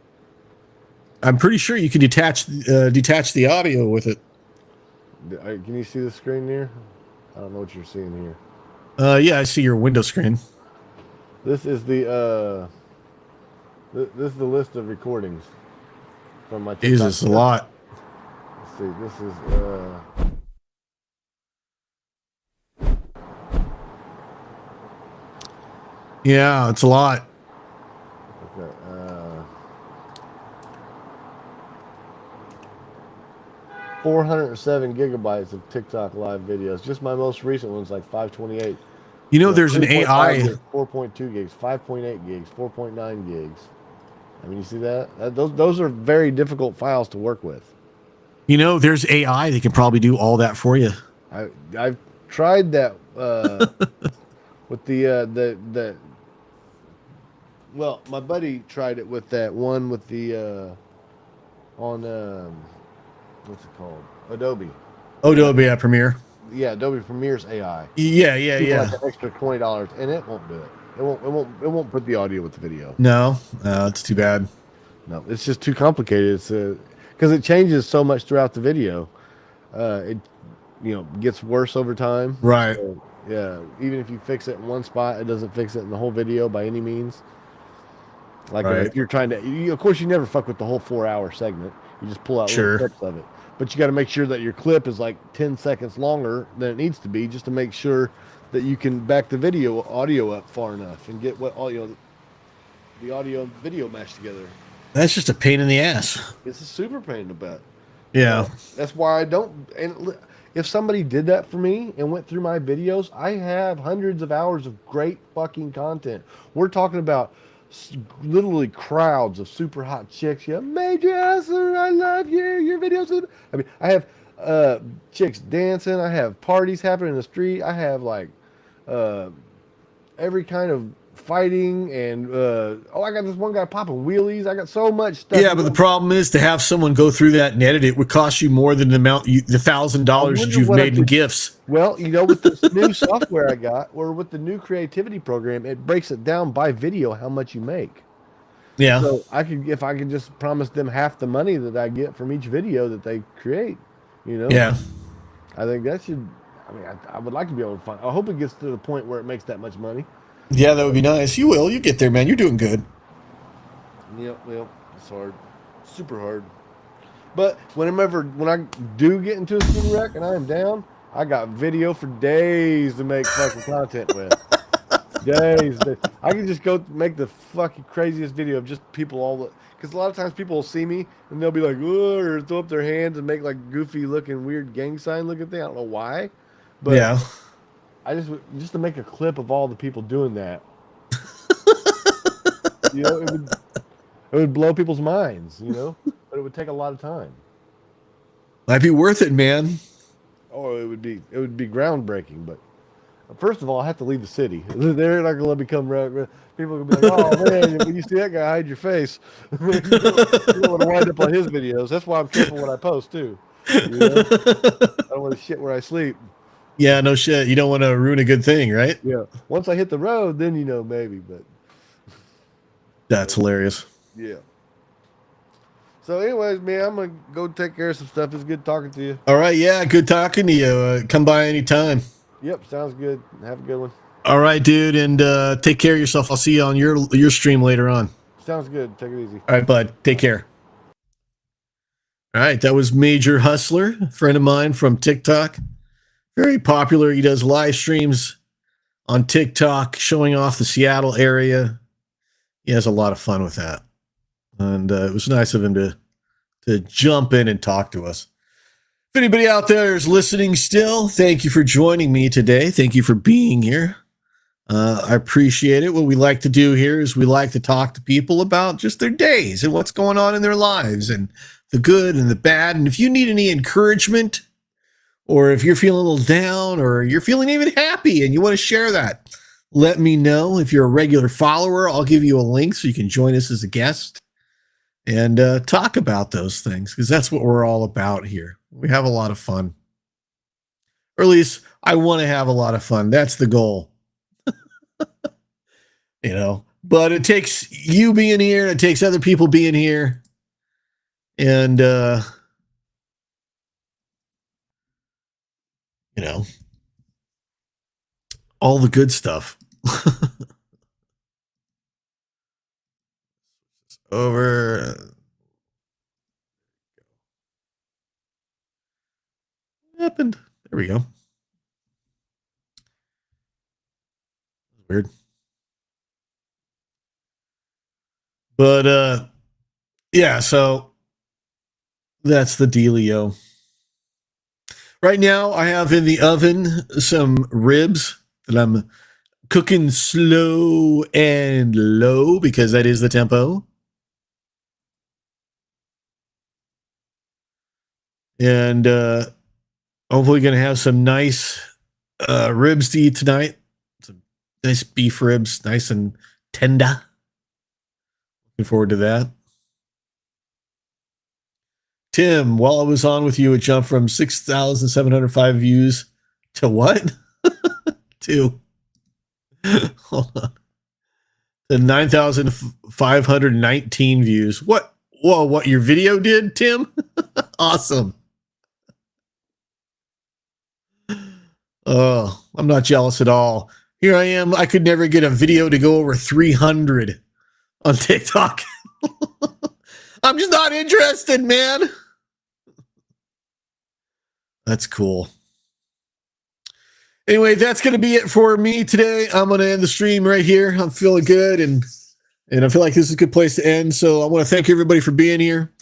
I'm pretty sure you can detach the audio with it. Can you see the screen here? I don't know what you're seeing here. Yeah, I see your window screen. This is the list of recordings from my TikTok. Jesus, a lot. Let's see. This is Yeah, it's a lot. okay. 407 gigabytes of TikTok live videos. Just my most recent one's like 528. There's an AI. 4.2 gigs, 5.8 gigs, 4.9 gigs. I mean, you see that? Those are very difficult files to work with. There's AI that can probably do all that for you. I've tried that with the well, my buddy tried it with that one with the on what's it called? Adobe Premiere. Yeah, Adobe Premiere's AI. Yeah. Like an extra $20, and it won't do it. It won't put the audio with the video. No, it's too bad. No, it's just too complicated. It's because it changes so much throughout the video. It gets worse over time. Right. So, yeah, even if you fix it in one spot, it doesn't fix it in the whole video by any means. Like Right. if you're trying to, of course, you never fuck with the whole 4-hour segment. You just pull out Sure. little clips of it. But you got to make sure that your clip is like 10 seconds longer than it needs to be, just to make sure that you can back the audio up far enough and get what the audio and video mashed together. That's just a pain in the ass. It's a super pain in the butt. Yeah. That's why I don't. And if somebody did that for me and went through my videos, I have hundreds of hours of great fucking content. We're talking about literally crowds of super hot chicks. Yeah, Major Hustler, I love you. Your videos. I mean, I have chicks dancing. I have parties happening in the street. I have like every kind of fighting and I got this one guy popping wheelies. I got so much stuff. Yeah, but the problem is to have someone go through that and edit it would cost you more than the $1,000 that you've made in gifts. Well, with this new software I got, or with the new creativity program, it breaks it down by video how much you make. Yeah. So if I could just promise them half the money that I get from each video that they create, Yeah. I think that should. I mean, I would like to be able to find. I hope it gets to the point where it makes that much money. Yeah, that would be nice. You will. You get there, man. You're doing good. Yep, it's hard, super hard. But when I do get into a scene wreck and I am down, I got video for days to make fucking content with. Days. I can just go make the fucking craziest video of just people because a lot of times people will see me and they'll be like, "Oh," or throw up their hands and make like goofy looking, weird gang sign looking thing. I don't know why, but Yeah. I just to make a clip of all the people doing that. It would blow people's minds, but it would take a lot of time. Might be worth it, man. Oh, it would be groundbreaking, but first of all, I have to leave the city. They're not going to let me come around. People are going to be like, "Oh man, when you see that guy, hide your face." You don't want to wind up on his videos. That's why I'm careful what I post too. I don't want to shit where I sleep. Yeah, no shit. You don't want to ruin a good thing, right? Yeah. Once I hit the road, then maybe, but That's hilarious. yeah. So, anyways, man, I'm gonna go take care of some stuff. It's good talking to you. All right. Yeah, good talking to you. Come by anytime. Yep, sounds good. Have a good one. All right, dude, and take care of yourself. I'll see you on your stream later on. Sounds good. Take it easy. All right, bud. Take care. All right, that was Major Hustler, a friend of mine from TikTok. Very popular. He does live streams on TikTok showing off the Seattle area. He has a lot of fun with that. And it was nice of him to jump in and talk to us. If anybody out there is listening still, thank you for joining me today. Thank you for being here. I appreciate it. What we like to do here is we like to talk to people about just their days and what's going on in their lives and the good and the bad. And if you need any encouragement, or if you're feeling a little down, or you're feeling even happy and you want to share that, let me know. If you're a regular follower, I'll give you a link so you can join us as a guest and talk about those things, because that's what we're all about here. We have a lot of fun. Or at least I want to have a lot of fun. That's the goal. But it takes you being here. It takes other people being here. And, all the good stuff. Over. What happened? There we go. Weird. But yeah, so that's the dealio. Right now I have in the oven some ribs that I'm cooking slow and low because that is the tempo. And hopefully going to have some nice ribs to eat tonight. Some nice beef ribs, nice and tender. Looking forward to that. Tim, while I was on with you, it jumped from 6,705 views to what? to hold on. The 9,519 views. What? Whoa, what your video did, Tim? Awesome. Oh, I'm not jealous at all. Here I am. I could never get a video to go over 300 on TikTok. I'm just not interested, man. That's cool. Anyway, that's going to be it for me today. I'm going to end the stream right here. I'm feeling good, and I feel like this is a good place to end. So I want to thank everybody for being here.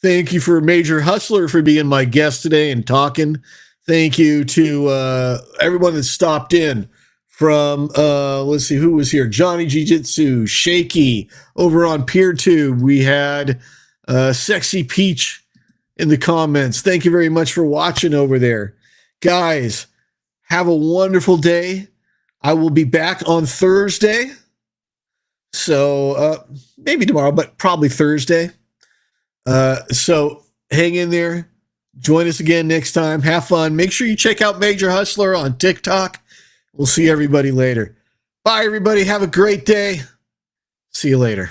Thank you for Major Hustler for being my guest today and talking. Thank you to everyone that stopped in from, let's see, who was here? Johnny Jiu-Jitsu, Shaky, over on PeerTube. We had Sexy Peach in the comments. Thank you very much for watching over there. Guys, have a wonderful day. I will be back on Thursday. So maybe tomorrow, but probably Thursday. So hang in there. Join us again next time. Have fun. Make sure you check out Major Hustler on TikTok. We'll see everybody later. Bye, everybody. Have a great day. See you later.